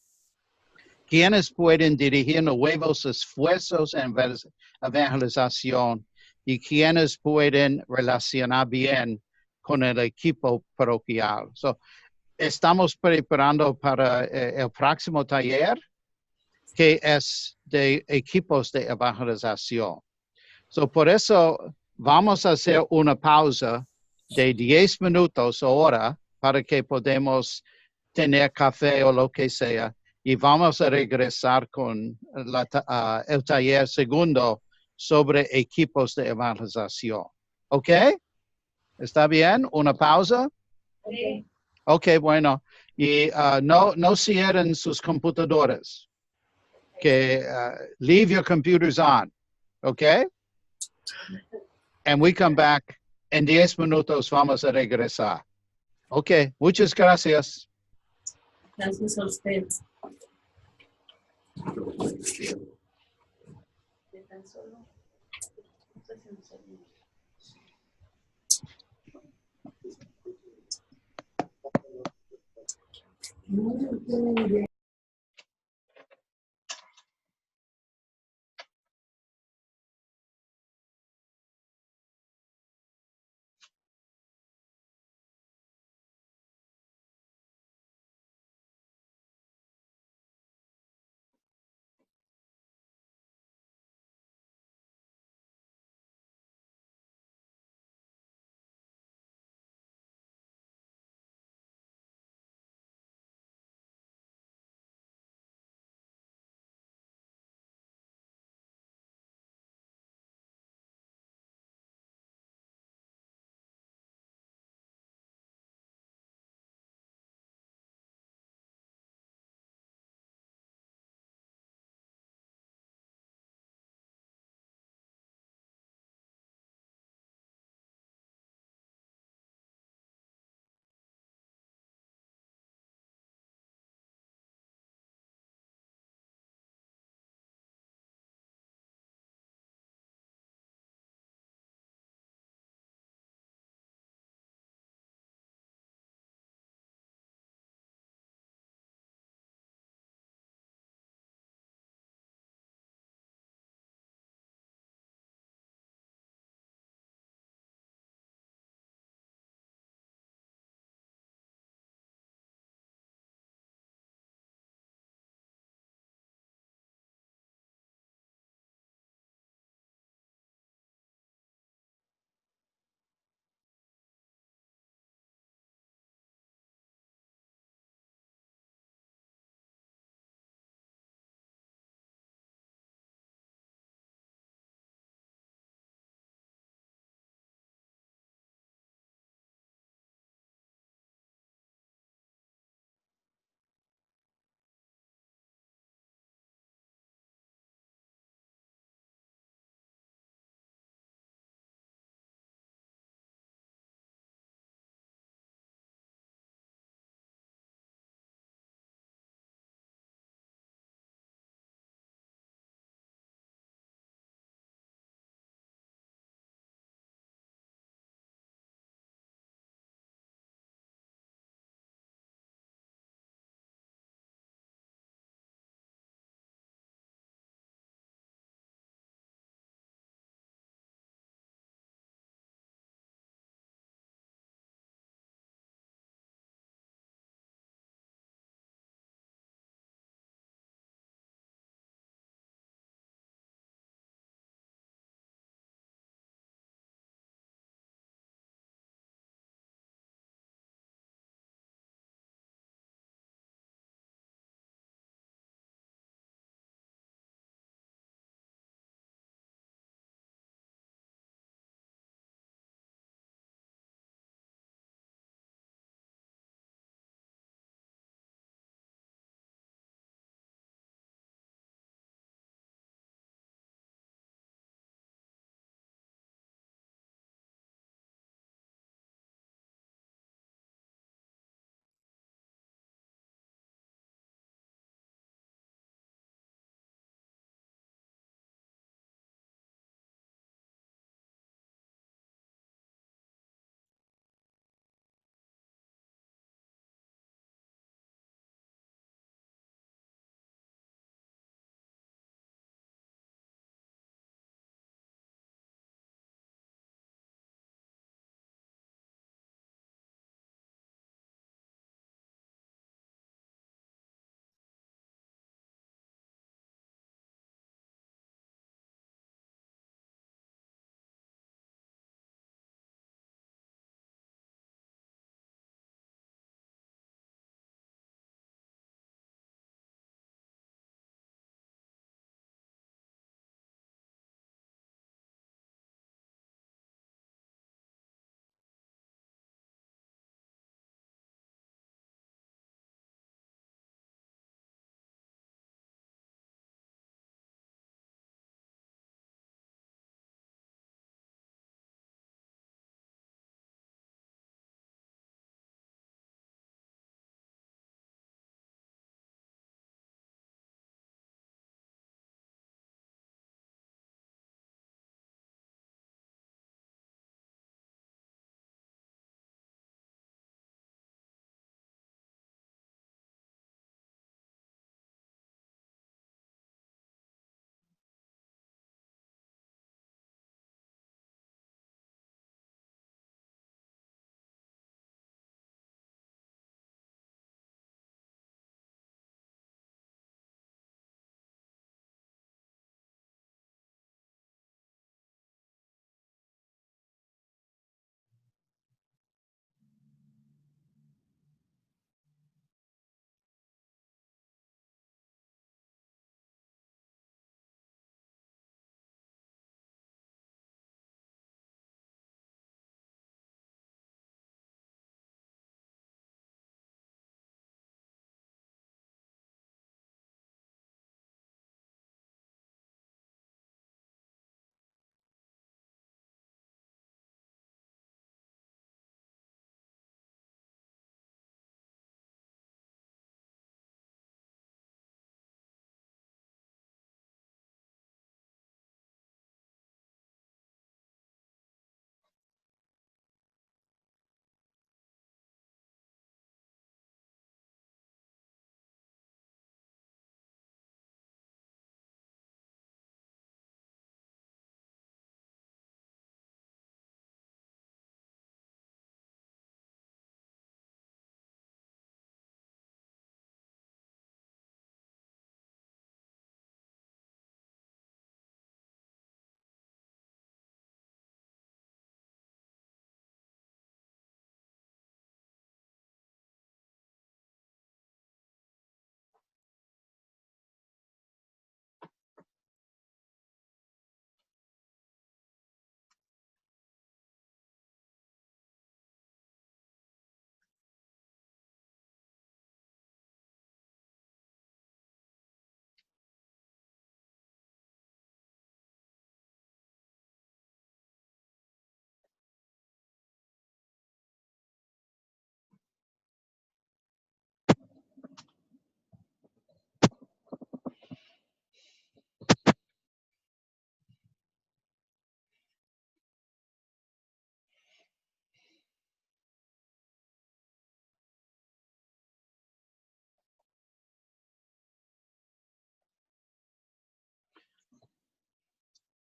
quiénes pueden dirigir nuevos esfuerzos en evangelización y quiénes pueden relacionar bien con el equipo parroquial. So, estamos preparando para el próximo taller, que es de equipos de evangelización. So, por eso vamos a hacer una pausa de 10 minutos o hora para que podamos tener café o lo que sea. Y vamos a regresar con el taller segundo sobre equipos de evangelización. ¿Ok? ¿Está bien? ¿Una pausa? Sí. Ok, bueno. Y no cierren sus computadores. Que leave your computers on. Okay? And we come back. En 10 minutos vamos a regresar. Ok, muchas gracias. Gracias a usted. De tan solo. No sé si nos olvidó. Muy bien.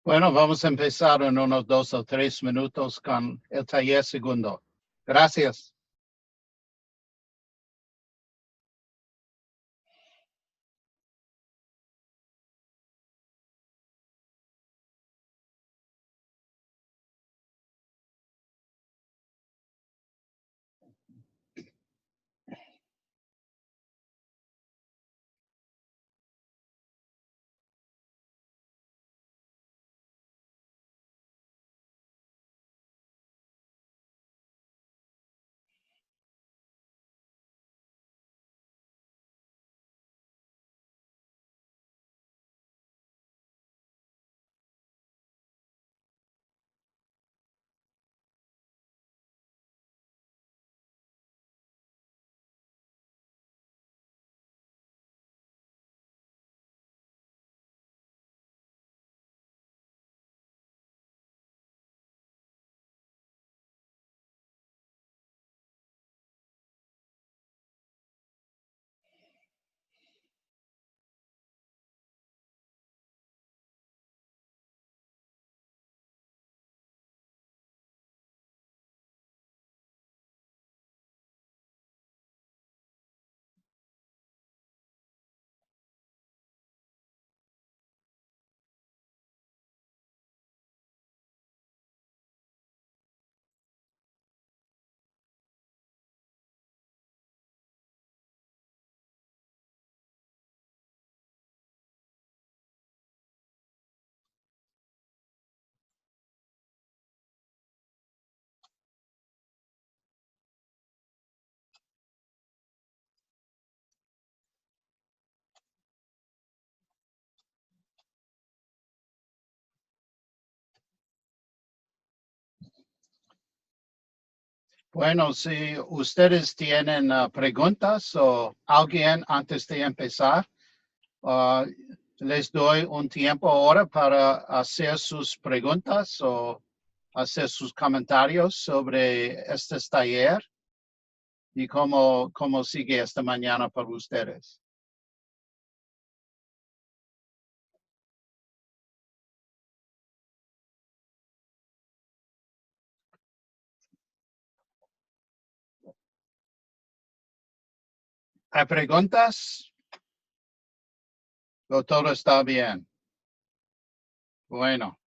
Bueno, vamos a empezar en unos 2 o 3 minutos con el taller segundo. Gracias. Bueno, si ustedes tienen preguntas o alguien antes de empezar, les doy un tiempo ahora para hacer sus preguntas o hacer sus comentarios sobre este taller y cómo sigue esta mañana para ustedes. ¿Hay preguntas? ¿O todo está bien? Bueno.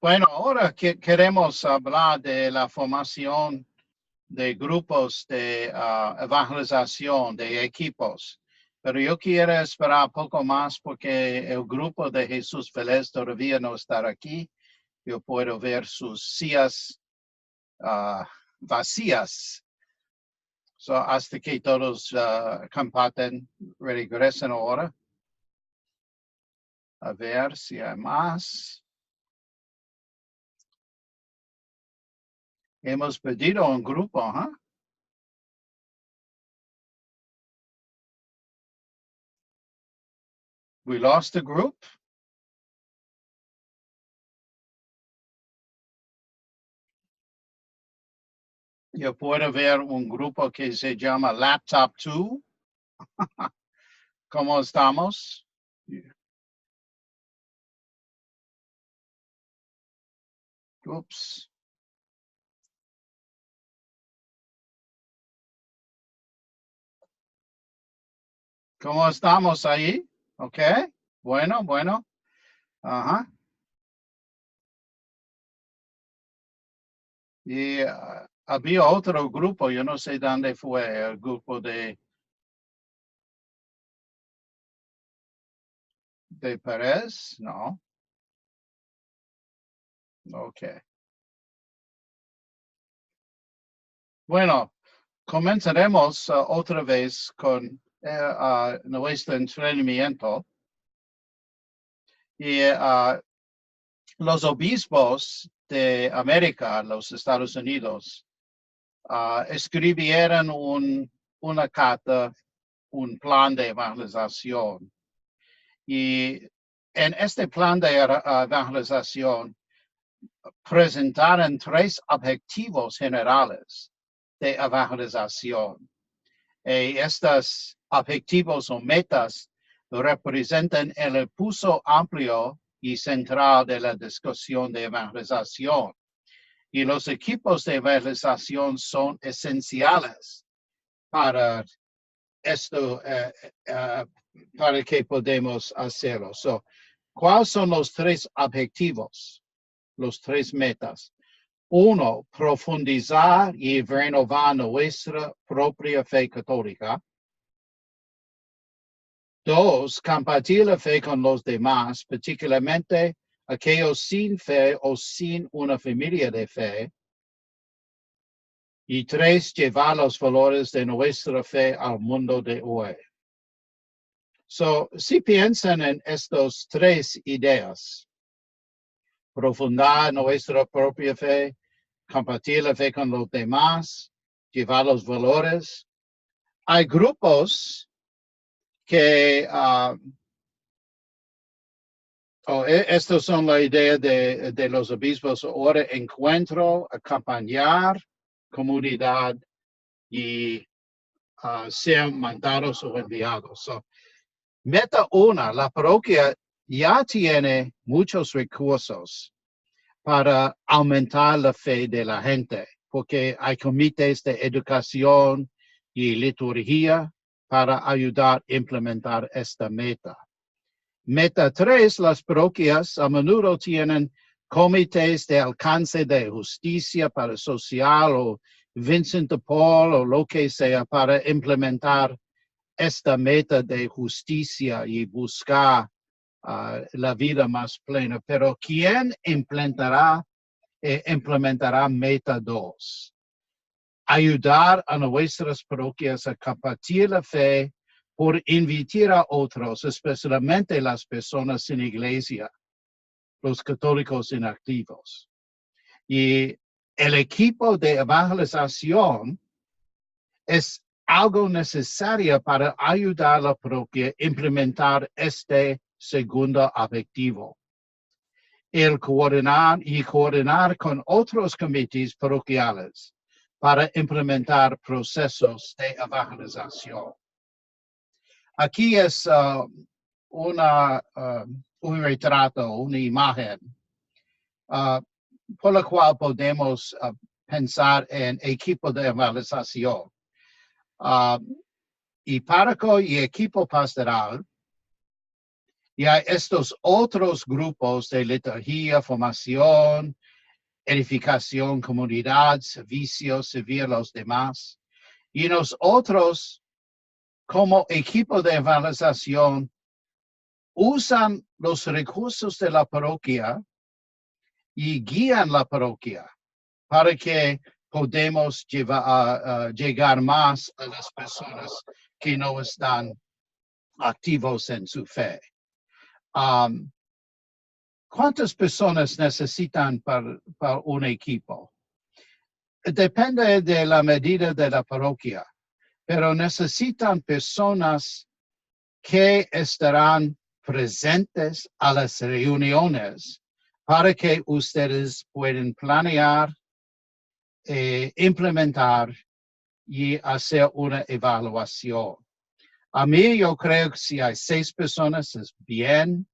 Bueno, ahora queremos hablar de la formación de grupos de evangelización, de equipos. Pero yo quiero esperar poco más porque el grupo de Jesús Feliz todavía no está aquí. Yo puedo ver sus sillas vacías. So, hasta que todos comparten, regresen ahora. A ver si hay más. Hemos pedido un grupo, ¿huh? We lost the group. Yo puedo ver un grupo que se llama Laptop 2. ¿Cómo estamos? Ups. ¿Cómo estamos ahí? Ok. Bueno. Ajá. Y había otro grupo, yo no sé dónde fue, el grupo de Pérez, no. Ok. Bueno, comenzaremos otra vez con nuestro entrenamiento. Y los obispos de América, los Estados Unidos, escribieron una carta, un plan de evangelización. Y en este plan de evangelización presentaron 3 objetivos generales de evangelización. Estos objetivos o metas representan el impulso amplio y central de la discusión de evangelización. Y los equipos de evangelización son esenciales para esto, para que podamos hacerlo. ¿Cuáles son los 3 objetivos? Los 3 metas. 1, profundizar y renovar nuestra propia fe católica. 2, compartir la fe con los demás, particularmente aquellos sin fe o sin una familia de fe. Y 3, llevar los valores de nuestra fe al mundo de hoy. Si piensan en estas 3 ideas, profundizar nuestra propia fe, compartir la fe con los demás, llevar los valores. Hay grupos que, estas son la idea de los obispos ahora, encuentro, acompañar, comunidad y ser mandados o enviados. Meta 1, la parroquia ya tiene muchos recursos para aumentar la fe de la gente, porque hay comités de educación y liturgia para ayudar a implementar esta meta. Meta 3, las parroquias a menudo tienen comités de alcance de justicia para social o Vincent de Paul o lo que sea para implementar esta meta de justicia y buscar la vida más plena. Pero ¿quién implementará meta 2? Ayudar a nuestras parroquias a compartir la fe por invitar a otros, especialmente las personas sin iglesia, los católicos inactivos. Y el equipo de evangelización es algo necesario para ayudar a la parroquia a implementar este segundo objetivo. El coordinar con otros comités parroquiales para implementar procesos de evangelización. Aquí es un retrato, una imagen, por la cual podemos pensar en equipo de evangelización. Y párroco y equipo pastoral, y hay estos otros grupos de liturgia, formación, edificación, comunidad, servicio, servir a los demás. Y nosotros, como equipo de evangelización, usan los recursos de la parroquia y guían la parroquia para que podamos llegar más a las personas que no están activos en su fe. ¿Cuántas personas necesitan para un equipo? Depende de la medida de la parroquia, pero necesitan personas que estarán presentes a las reuniones para que ustedes puedan planear, implementar y hacer una evaluación. A mí yo creo que si hay 6 personas es bien.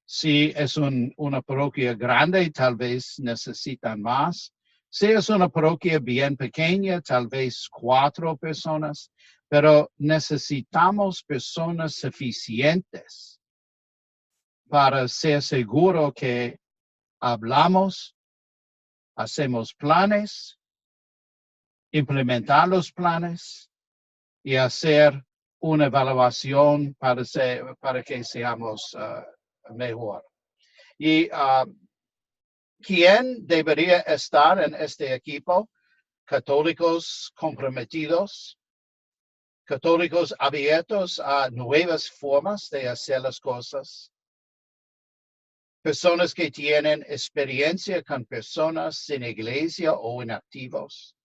Si es una parroquia grande, tal vez necesitan más. Si es una parroquia bien pequeña, tal vez 4 personas. Pero necesitamos personas suficientes para ser seguro que hablamos, hacemos planes, implementar los planes y hacer una evaluación para que seamos mejor. ¿Y quién debería estar en este equipo? Católicos comprometidos, católicos abiertos a nuevas formas de hacer las cosas, personas que tienen experiencia con personas sin iglesia o inactivos,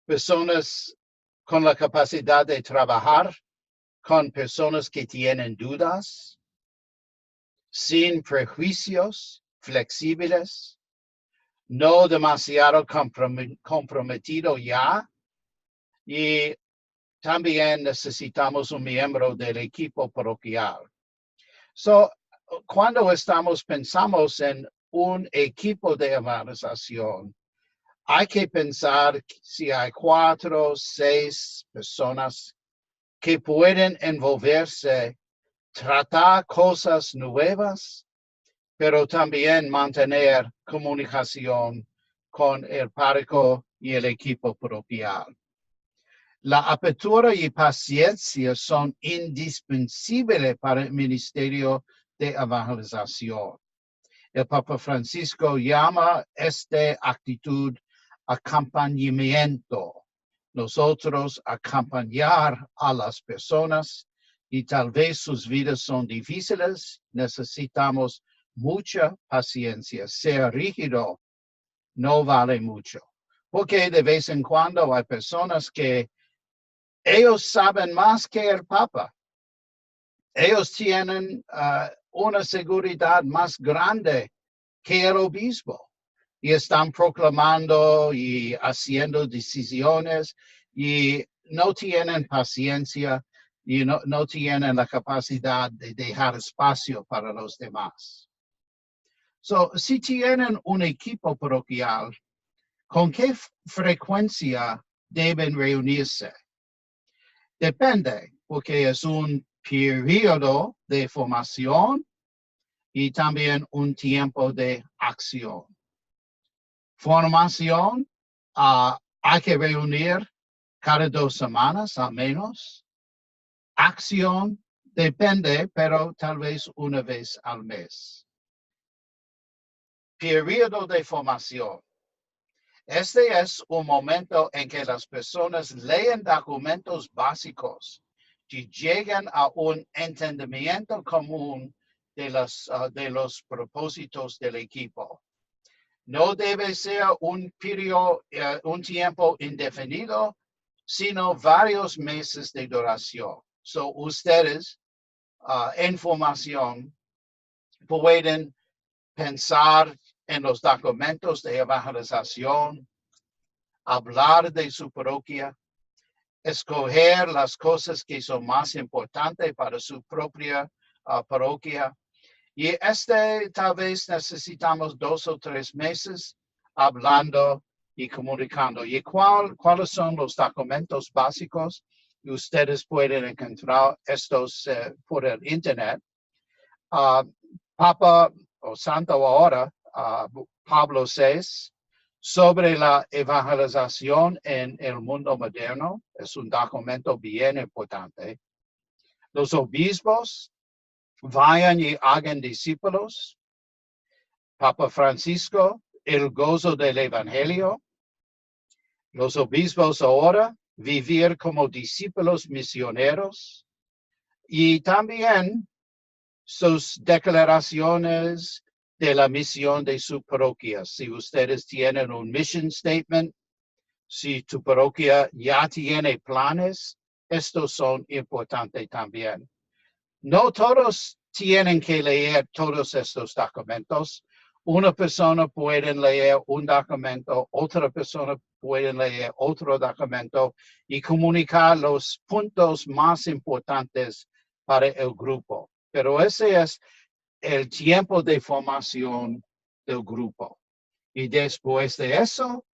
personas con la capacidad de trabajar con personas que tienen dudas, sin prejuicios flexibles, no demasiado comprometido ya, y también necesitamos un miembro del equipo parroquial. Cuando pensamos en un equipo de evangelización, hay que pensar si hay 4 o 6 personas que pueden envolverse, tratar cosas nuevas, pero también mantener comunicación con el párroco y el equipo parroquial. La apertura y paciencia son indispensables para el ministerio de evangelización. El Papa Francisco llama esta actitud acompañamiento. Nosotros acompañar a las personas y tal vez sus vidas son difíciles, necesitamos mucha paciencia. Ser rígido no vale mucho, porque de vez en cuando hay personas que ellos saben más que el Papa. Ellos tienen una seguridad más grande que el obispo y están proclamando y haciendo decisiones y no tienen paciencia y no tienen la capacidad de dejar espacio para los demás. Si tienen un equipo parroquial, ¿con qué frecuencia deben reunirse? Depende, porque es un periodo de formación y también un tiempo de acción. Formación, hay que reunir cada 2 semanas al menos. Acción, depende, pero tal vez una vez al mes. Periodo de formación. Este es un momento en que las personas leen documentos básicos que llegan a un entendimiento común de los propósitos del equipo. No debe ser un tiempo indefinido, sino varios meses de duración. Ustedes en formación pueden pensar en los documentos de evangelización, hablar de su parroquia, escoger las cosas que son más importantes para su propia parroquia. Y tal vez necesitamos 2 o 3 meses hablando y comunicando. ¿Y cuáles son los documentos básicos? Y ustedes pueden encontrar estos por el internet. Papa o Santo ahora, Pablo VI, sobre la evangelización en el mundo moderno. Es un documento bien importante. Los obispos, vayan y hagan discípulos. Papa Francisco, el gozo del evangelio. Los obispos ahora, vivir como discípulos misioneros. Y también sus declaraciones de la misión de su parroquia. Si ustedes tienen un mission statement, si tu parroquia ya tiene planes, estos son importantes también. No todos tienen que leer todos estos documentos. Una persona puede leer un documento, otra persona puede leer otro documento y comunicar los puntos más importantes para el grupo. Pero ese es el tiempo de formación del grupo. Y después de eso,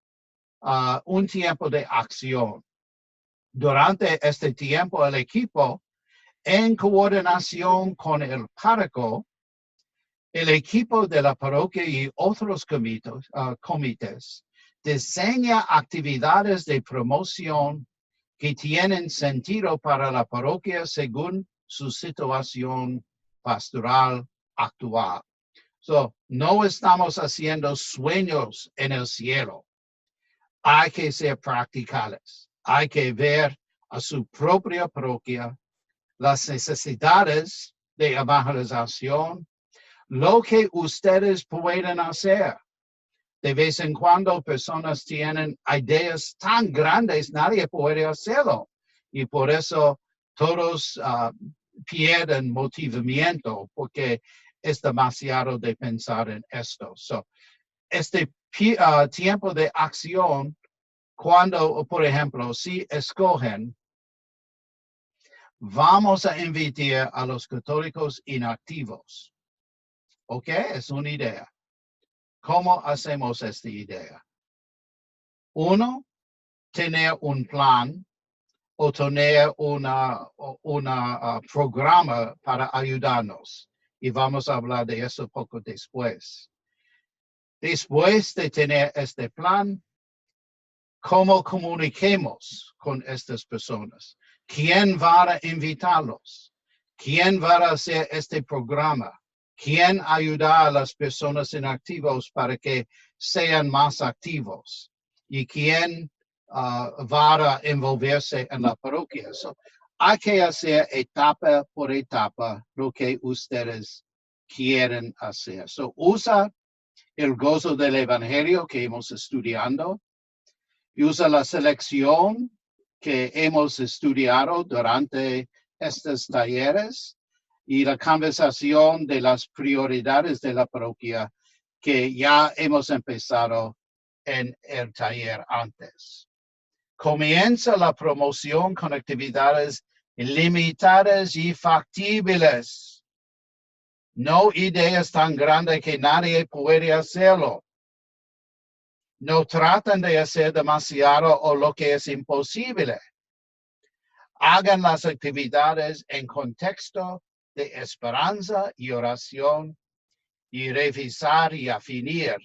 un tiempo de acción. Durante este tiempo, el equipo, en coordinación con el párroco, el equipo de la parroquia y otros comités, diseña actividades de promoción que tienen sentido para la parroquia según su situación pastoral actual. No estamos haciendo sueños en el cielo. Hay que ser practicales. Hay que ver a su propia parroquia las necesidades de evangelización, lo que ustedes pueden hacer. De vez en cuando personas tienen ideas tan grandes, nadie puede hacerlo. Y por eso todos pierden motivamiento, porque es demasiado de pensar en esto. So, este tiempo de acción, cuando, por ejemplo, si escogen, vamos a invitar a los católicos inactivos. ¿Ok? Es una idea. ¿Cómo hacemos esta idea? Uno, tener un plan o tener una programa para ayudarnos. Y vamos a hablar de eso poco después. Después de tener este plan, ¿cómo comuniquemos con estas personas? ¿Quién va a invitarlos? ¿Quién va a hacer este programa? ¿Quién ayuda a las personas inactivas para que sean más activos? ¿Y quién va a envolverse en la parroquia? So, hay que hacer etapa por etapa lo que ustedes quieren hacer. So, usa el gozo del evangelio que hemos estudiado. Usa la selección que hemos estudiado durante estos talleres y la conversación de las prioridades de la parroquia que ya hemos empezado en el taller antes. Comienza la promoción con actividades limitadas y factibles. No ideas tan grandes que nadie puede hacerlo. No tratan de hacer demasiado o lo que es imposible. Hagan las actividades en contexto de esperanza y oración y revisar y afinar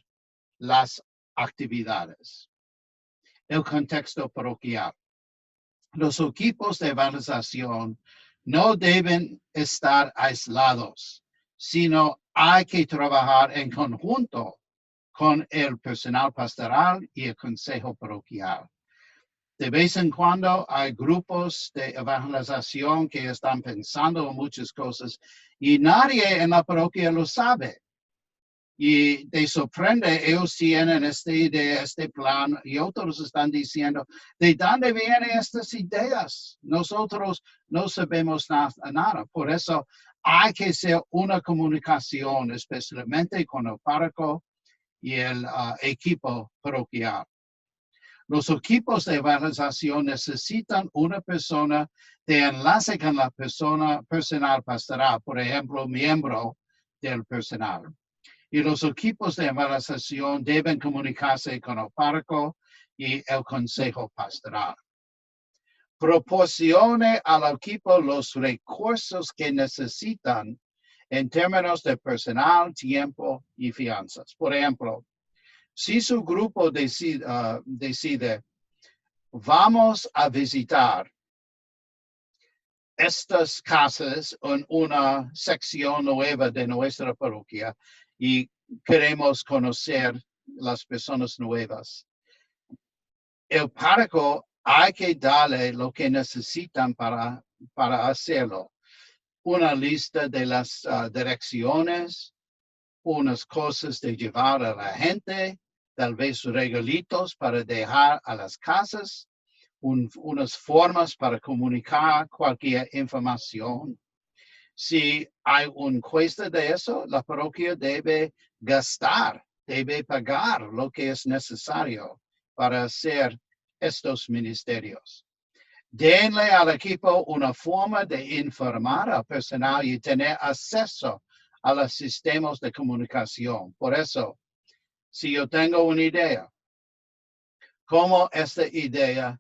las actividades. El contexto parroquial. Los equipos de evangelización no deben estar aislados, sino hay que trabajar en conjunto con el personal pastoral y el consejo parroquial. De vez en cuando hay grupos de evangelización que están pensando en muchas cosas y nadie en la parroquia lo sabe. Y te sorprende, ellos tienen esta idea, este plan, y otros están diciendo, ¿de dónde vienen estas ideas? Nosotros no sabemos nada. Por eso hay que hacer una comunicación, especialmente con el párroco y el equipo parroquial. Los equipos de evangelización necesitan una persona de enlace con la persona personal pastoral, por ejemplo, miembro del personal. Y los equipos de evangelización deben comunicarse con el párroco y el consejo pastoral. Proporcione al equipo los recursos que necesitan en términos de personal, tiempo y finanzas. Por ejemplo, si su grupo decide, vamos a visitar estas casas en una sección nueva de nuestra parroquia y queremos conocer las personas nuevas. El párroco hay que darle lo que necesitan para hacerlo. Una lista de las direcciones, unas cosas de llevar a la gente, tal vez regalitos para dejar a las casas, unas formas para comunicar cualquier información. Si hay un cuesta de eso, la parroquia debe gastar, debe pagar lo que es necesario para hacer estos ministerios. Denle al equipo una forma de informar al personal y tener acceso a los sistemas de comunicación. Por eso, si yo tengo una idea, cómo esta idea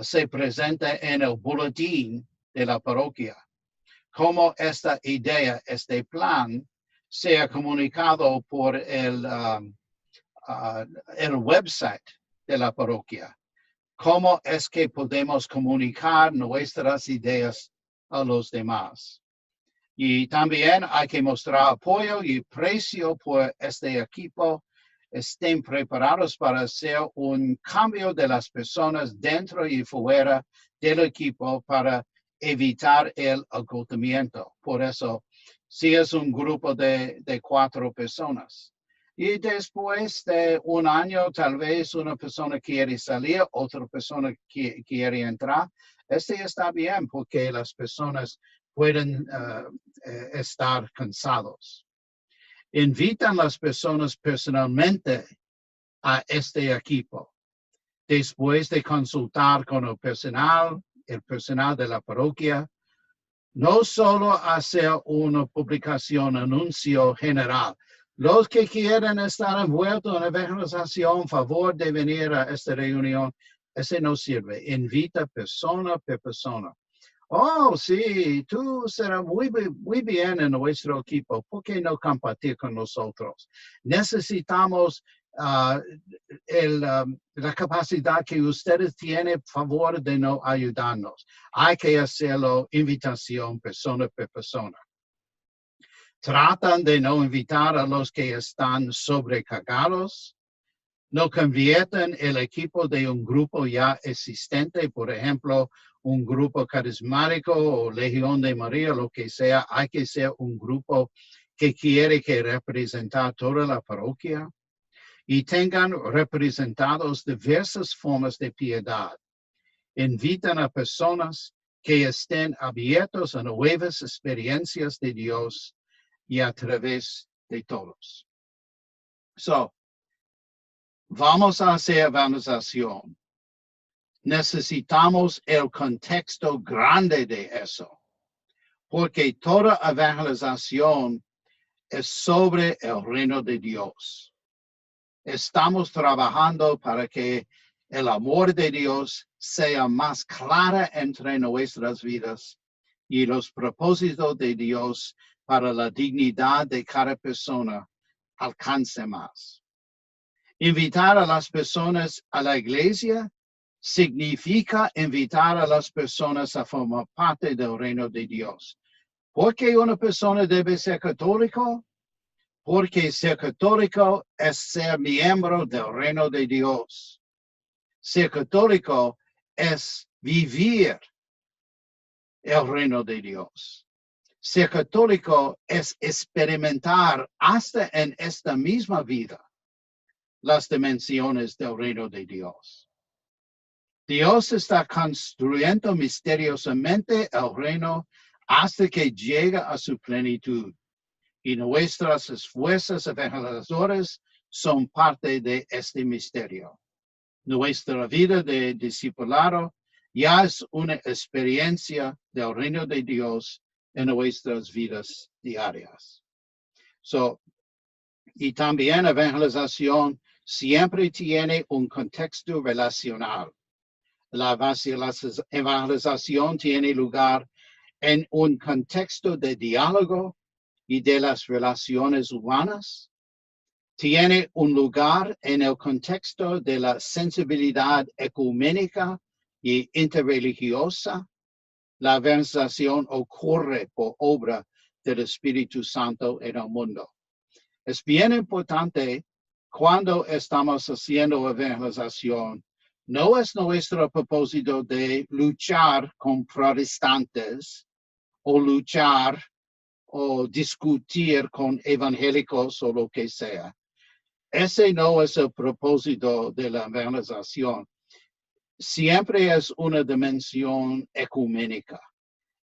se presenta en el boletín de la parroquia, cómo esta idea, este plan, sea comunicado por el website de la parroquia. ¿Cómo es que podemos comunicar nuestras ideas a los demás? Y también hay que mostrar apoyo y precio por este equipo. Estén preparados para hacer un cambio de las personas dentro y fuera del equipo para evitar el agotamiento. Por eso, si es un grupo de 4 personas. Y después de un año, tal vez una persona quiere salir, otra persona quiere entrar. Está bien porque las personas pueden estar cansados. Invitan las personas personalmente a este equipo. Después de consultar con el personal de la parroquia, no solo hacer una publicación, anuncio general. Los que quieren estar envueltos en evangelización, favor de venir a esta reunión, ese no sirve. Invita persona por persona. Oh, sí, tú serás muy bien en nuestro equipo. ¿Por qué no compartir con nosotros? Necesitamos la capacidad que ustedes tienen, favor de no ayudarnos. Hay que hacerlo invitación persona por persona. Tratan de no invitar a los que están sobrecargados. No convierten el equipo de un grupo ya existente, por ejemplo, un grupo carismático o Legión de María, lo que sea. Hay que ser un grupo que quiere que representar toda la parroquia y tengan representados diversas formas de piedad. Invitan a personas que estén abiertos a nuevas experiencias de Dios y a través de todos. Vamos a hacer evangelización. Necesitamos el contexto grande de eso, porque toda evangelización es sobre el reino de Dios. Estamos trabajando para que el amor de Dios sea más clara entre nuestras vidas y los propósitos de Dios para la dignidad de cada persona alcance más. Invitar a las personas a la iglesia significa invitar a las personas a formar parte del reino de Dios. ¿Por qué una persona debe ser católico? Porque ser católico es ser miembro del reino de Dios. Ser católico es vivir el reino de Dios. Ser católico es experimentar hasta en esta misma vida las dimensiones del reino de Dios. Dios está construyendo misteriosamente el reino hasta que llega a su plenitud. Y nuestras esfuerzos evangelizadores son parte de este misterio. Nuestra vida de discipulado ya es una experiencia del reino de Dios en nuestras vidas diarias. Y también evangelización siempre tiene un contexto relacional. La evangelización tiene lugar en un contexto de diálogo y de las relaciones humanas. Tiene un lugar en el contexto de la sensibilidad ecuménica y interreligiosa. La evangelización ocurre por obra del Espíritu Santo en el mundo. Es bien importante cuando estamos haciendo evangelización, no es nuestro propósito de luchar con protestantes o luchar o discutir con evangélicos o lo que sea. Ese no es el propósito de la evangelización. Siempre es una dimensión ecuménica.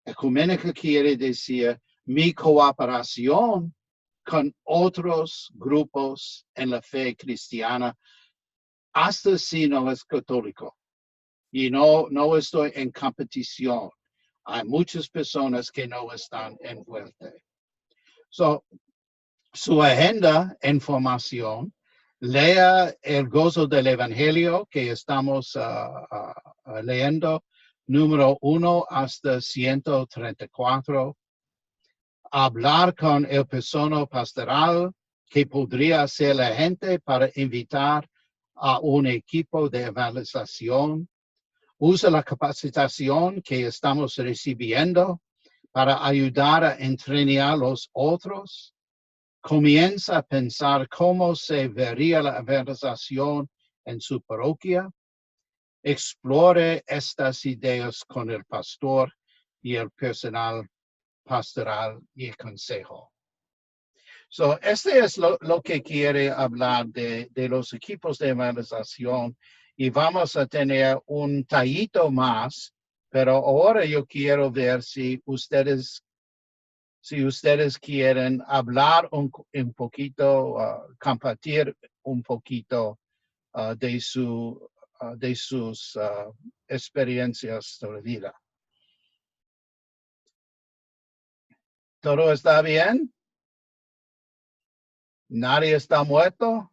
Ecuménica quiere decir mi cooperación con otros grupos en la fe cristiana, hasta si no es católico. Y no estoy en competición. Hay muchas personas que no están envueltas. Su agenda en formación, lea el gozo del Evangelio que estamos leyendo, número 1 hasta 134. Hablar con el personal pastoral que podría ser la gente para invitar a un equipo de evangelización. Usa la capacitación que estamos recibiendo para ayudar a entrenar a los otros. Comienza a pensar cómo se vería la evangelización en su parroquia. Explore estas ideas con el pastor y el personal pastoral y el consejo. Este es lo que quiere hablar de los equipos de evangelización y vamos a tener un tallito más, Pero ahora yo quiero ver si ustedes quieren hablar un poquito, compartir un poquito de sus experiencias de la vida. ¿Todo está bien? ¿Nadie está muerto?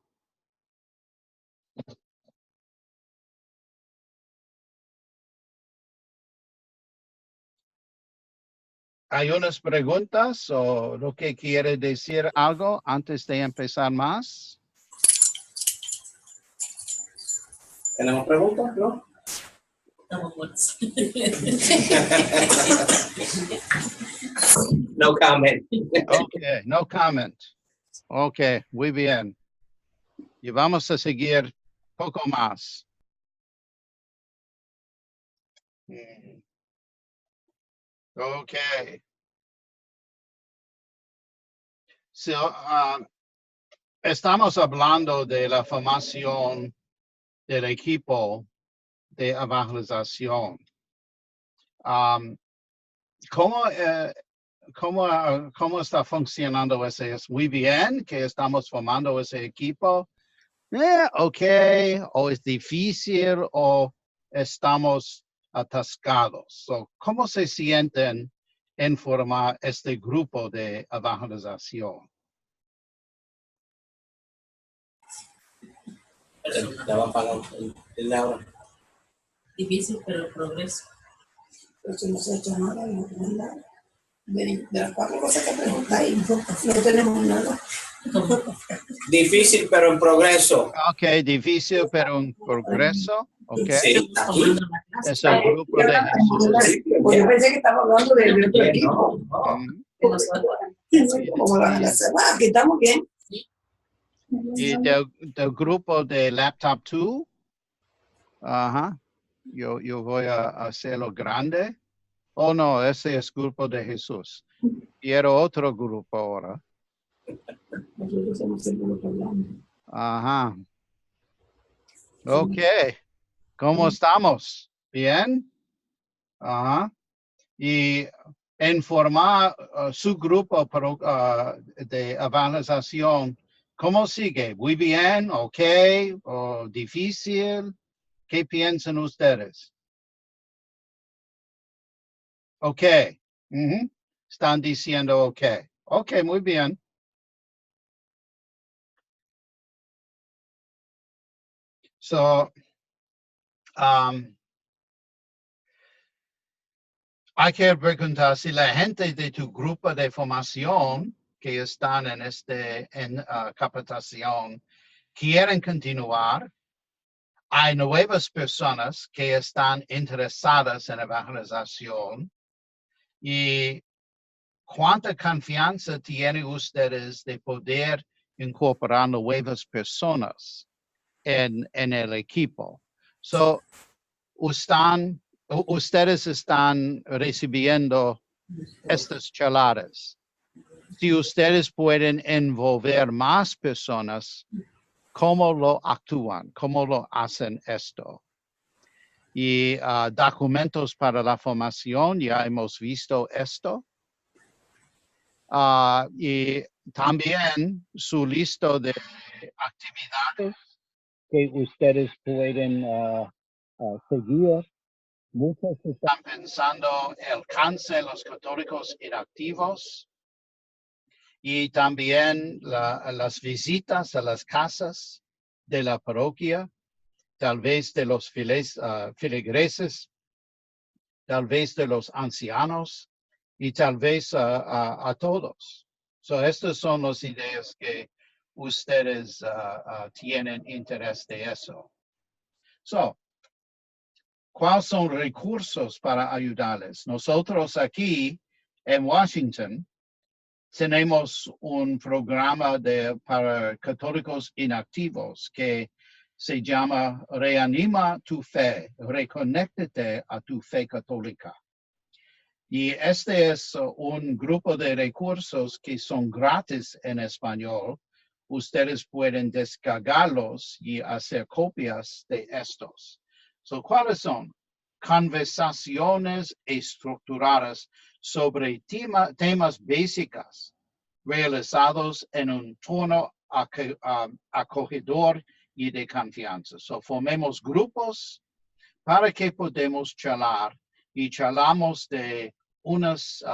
¿Hay unas preguntas o lo que quiere decir algo antes de empezar más? ¿Tenemos preguntas? ¿No? Estamos muertos. No comment. Okay, no comment. Okay, muy bien. Y vamos a seguir poco más. Okay. So, estamos hablando de la formación del equipo de evangelización. ¿Cómo está funcionando ese? ¿Es muy bien que estamos formando ese equipo? Ok, o es difícil o estamos atascados. So, ¿cómo se sienten en formar este grupo de evangelización? Ya va para el ahora. Difícil, pero progreso. Pero si no se ha hecho nada, no tenemos nada. De las 4 cosas que preguntáis, no tenemos nada. Difícil, pero en progreso. Ok, difícil, pero un progreso. Ok. Sí. Es el grupo de Jesús. Pues yo pensé que estaba hablando de otro Bien, equipo. no. Como la semana, que estamos bien. Y del grupo de Laptop 2, ajá, yo voy a hacerlo grande. Oh, no, ese es grupo de Jesús. Quiero otro grupo ahora. Nosotros somos siempre lo que hablamos. Ajá. Ok. ¿Cómo estamos? ¿Bien? Ajá. Y en formar su grupo de evangelización, ¿cómo sigue? ¿Muy bien? ¿Ok? ¿O difícil? ¿Qué piensan ustedes? Ok. Ujú. Están diciendo ok. Ok, muy bien. So, hay que preguntar si la gente de tu grupo de formación que están en capacitación quieren continuar. Hay nuevas personas que están interesadas en evangelización y cuánta confianza tienen ustedes de poder incorporar nuevas personas en el equipo. So, ustedes están recibiendo estas charlas. Si ustedes pueden envolver más personas, ¿cómo lo actúan? ¿Cómo lo hacen esto? Y documentos para la formación, ya hemos visto esto. Y también su lista de actividades que ustedes pueden seguir. Muchos están pensando el alcance de los católicos inactivos y también las visitas a las casas de la parroquia, tal vez de los feligreses, tal vez de los ancianos y tal vez a todos. So, estas son las ideas que ustedes tienen interés de eso. So, ¿cuáles son recursos para ayudarles? Nosotros aquí en Washington tenemos un programa para católicos inactivos que se llama Reanima tu fe, reconéctate a tu fe católica. Y este es un grupo de recursos que son gratis en español. Ustedes pueden descargarlos y hacer copias de estos. So, ¿cuáles son? conversaciones estructuradas sobre temas básicos realizados en un tono acogedor y de confianza. So, formemos grupos para que podamos charlar y charlamos de unos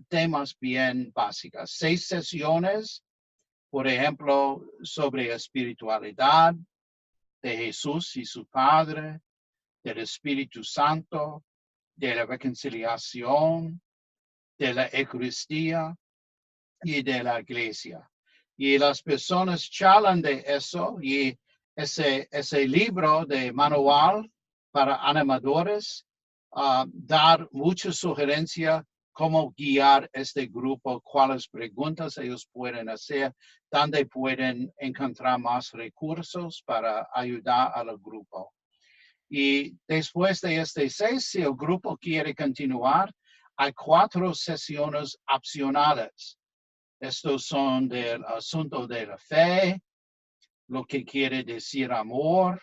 temas bien básicos. 6 sesiones, por ejemplo, sobre espiritualidad de Jesús y su Padre, del Espíritu Santo, de la reconciliación, de la Eucaristía y de la Iglesia. Y las personas charlan de eso y ese libro de manual para animadores dar mucha sugerencia cómo guiar este grupo, cuáles preguntas ellos pueden hacer, dónde pueden encontrar más recursos para ayudar al grupo. Y después de este 6, si el grupo quiere continuar, hay 4 sesiones opcionales. Estos son del asunto de la fe, lo que quiere decir amor,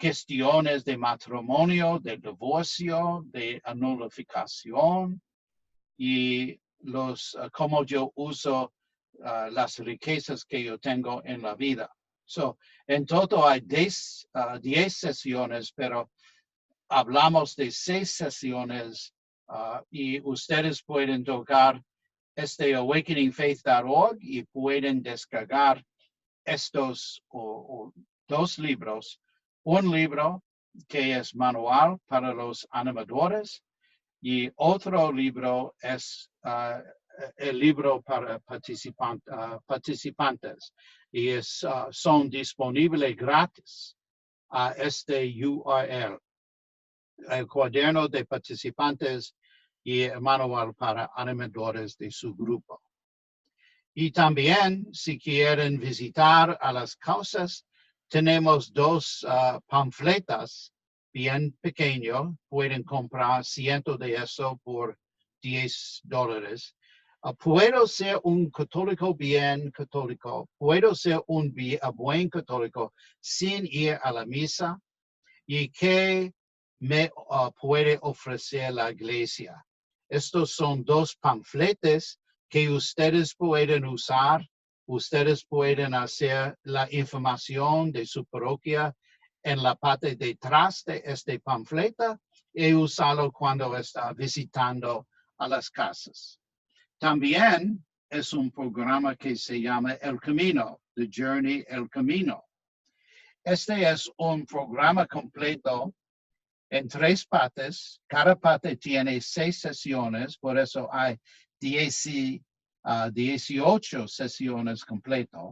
cuestiones de matrimonio, de divorcio, de nulificación y cómo yo uso las riquezas que yo tengo en la vida. So, en todo hay 10 sesiones, pero hablamos de 6 sesiones y ustedes pueden tocar awakeningfaith.org y pueden descargar estos 2 libros. Un libro que es manual para los animadores y otro libro es el libro para participantes y son disponibles gratis a este URL, el cuaderno de participantes y el manual para animadores de su grupo. Y también, si quieren visitar a las causas, tenemos 2 panfletas bien pequeños. Pueden comprar 100 de eso por $10. Puedo ser un católico bien católico. Puedo ser un buen católico sin ir a la misa. ¿Y qué me puede ofrecer la iglesia? Estos son 2 panfletes que ustedes pueden usar. Ustedes pueden hacer la información de su parroquia en la parte detrás de este panfleto y usarlo cuando está visitando a las casas. También es un programa que se llama El Camino, The Journey, El Camino. Este es un programa completo en 3 partes. Cada parte tiene 6 sesiones, por eso hay 18 sesiones completas,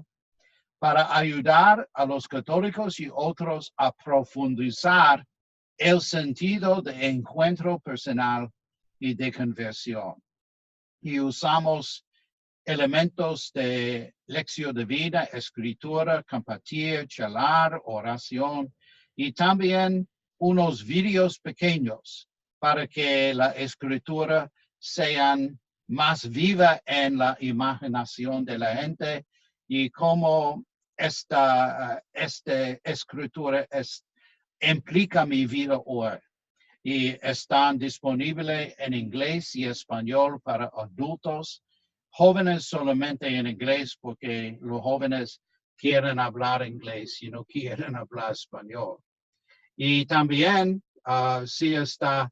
para ayudar a los católicos y otros a profundizar el sentido de encuentro personal y de conversión. Y usamos elementos de lección de vida, escritura, compartir, charlar, oración y también unos videos pequeños para que la escritura sean más viva en la imaginación de la gente y cómo esta escritura implica mi vida hoy. Y están disponibles en inglés y español para adultos, jóvenes solamente en inglés porque los jóvenes quieren hablar inglés y no quieren hablar español. Y también si está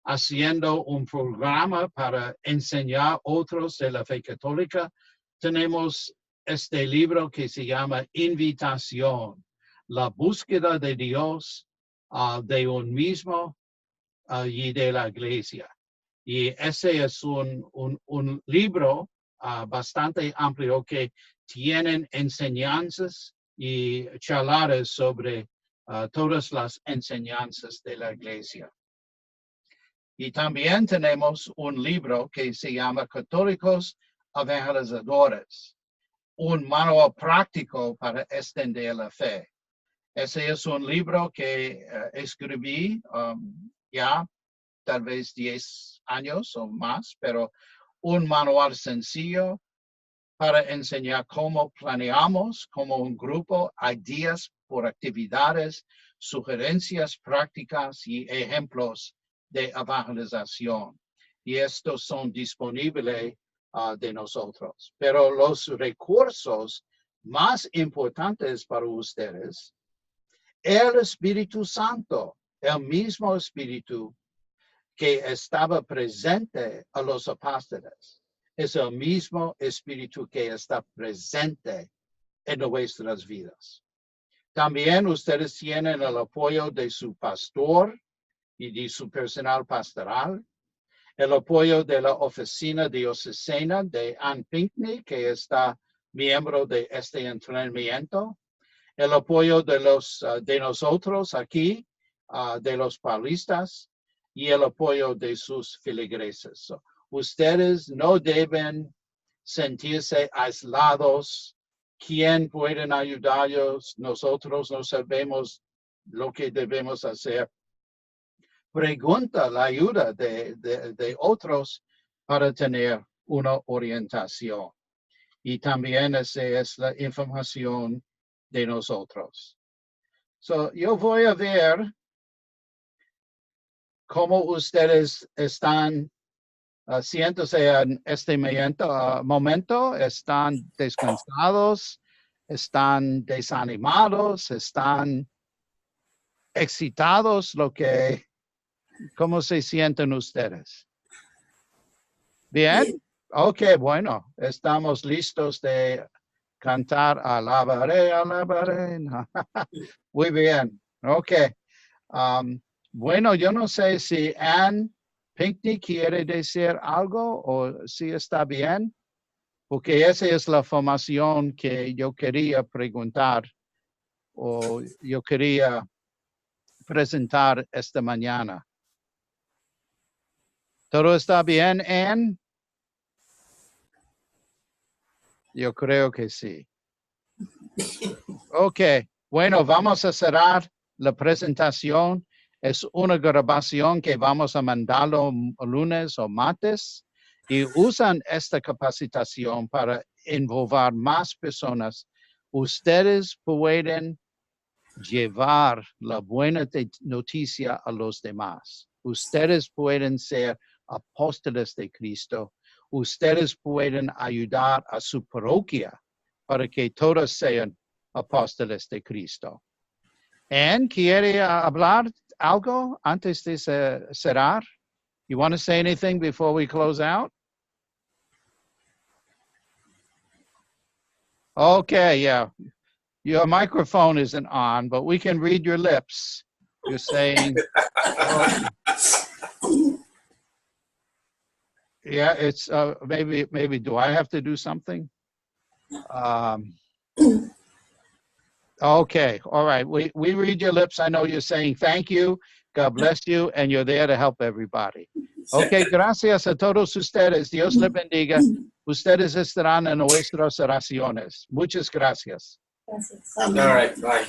haciendo un programa para enseñar a otros de la fe católica, tenemos este libro que se llama Invitación, la búsqueda de Dios, de un mismo y de la iglesia. Y ese es un libro bastante amplio que tienen enseñanzas y charlas sobre todas las enseñanzas de la iglesia. Y también tenemos un libro que se llama Católicos Evangelizadores, un manual práctico para extender la fe. Ese es un libro que escribí ya tal vez 10 años o más, pero un manual sencillo para enseñar cómo planeamos como un grupo, ideas por actividades sugerencias prácticas y ejemplos de evangelización. Y estos son disponibles de nosotros. Pero los recursos más importantes para ustedes, el Espíritu Santo, el mismo Espíritu que estaba presente a los apóstoles, es el mismo Espíritu que está presente en nuestras vidas. También ustedes tienen el apoyo de su pastor y de su personal pastoral, el apoyo de la oficina diocesana de Ann Pinckney, que está miembro de este entrenamiento, el apoyo de nosotros aquí, de los paulistas, y el apoyo de sus feligreses. So, ustedes no deben sentirse aislados. ¿Quién pueden ayudarlos? Nosotros no sabemos lo que debemos hacer. Pregunta la ayuda de otros para tener una orientación. Y también esa es la información de nosotros. So, yo voy a ver cómo ustedes están haciéndose en este momento. ¿Están descansados? ¿Están desanimados? ¿Están excitados? ¿Cómo se sienten ustedes? ¿Bien? Ok, bueno, estamos listos de cantar alabaré, alabaré. Muy bien, ok. Bueno, yo no sé si Ann Pinckney quiere decir algo o si está bien, porque esa es la formación que yo quería preguntar o yo quería presentar esta mañana. ¿Todo está bien, Ann? Yo creo que sí. Ok, bueno, vamos a cerrar la presentación. Es una grabación que vamos a mandarlo lunes o martes y usan esta capacitación para involucrar más personas. Ustedes pueden llevar la buena noticia a los demás. Ustedes pueden ser apóstoles de Cristo. Ustedes pueden ayudar a su parroquia para que todos sean apóstoles de Cristo. Ann, ¿quiere hablar algo antes de cerrar? You want to say anything before we close out? Okay, yeah. Your microphone isn't on, but we can read your lips. You're saying, yeah, it's maybe do I have to do something? Okay, all right. We read your lips. I know you're saying thank you, God bless you, and you're there to help everybody. Okay, gracias a todos ustedes. Dios les bendiga. Ustedes estarán en nuestras oraciones. Muchas gracias. Gracias. All right, bye.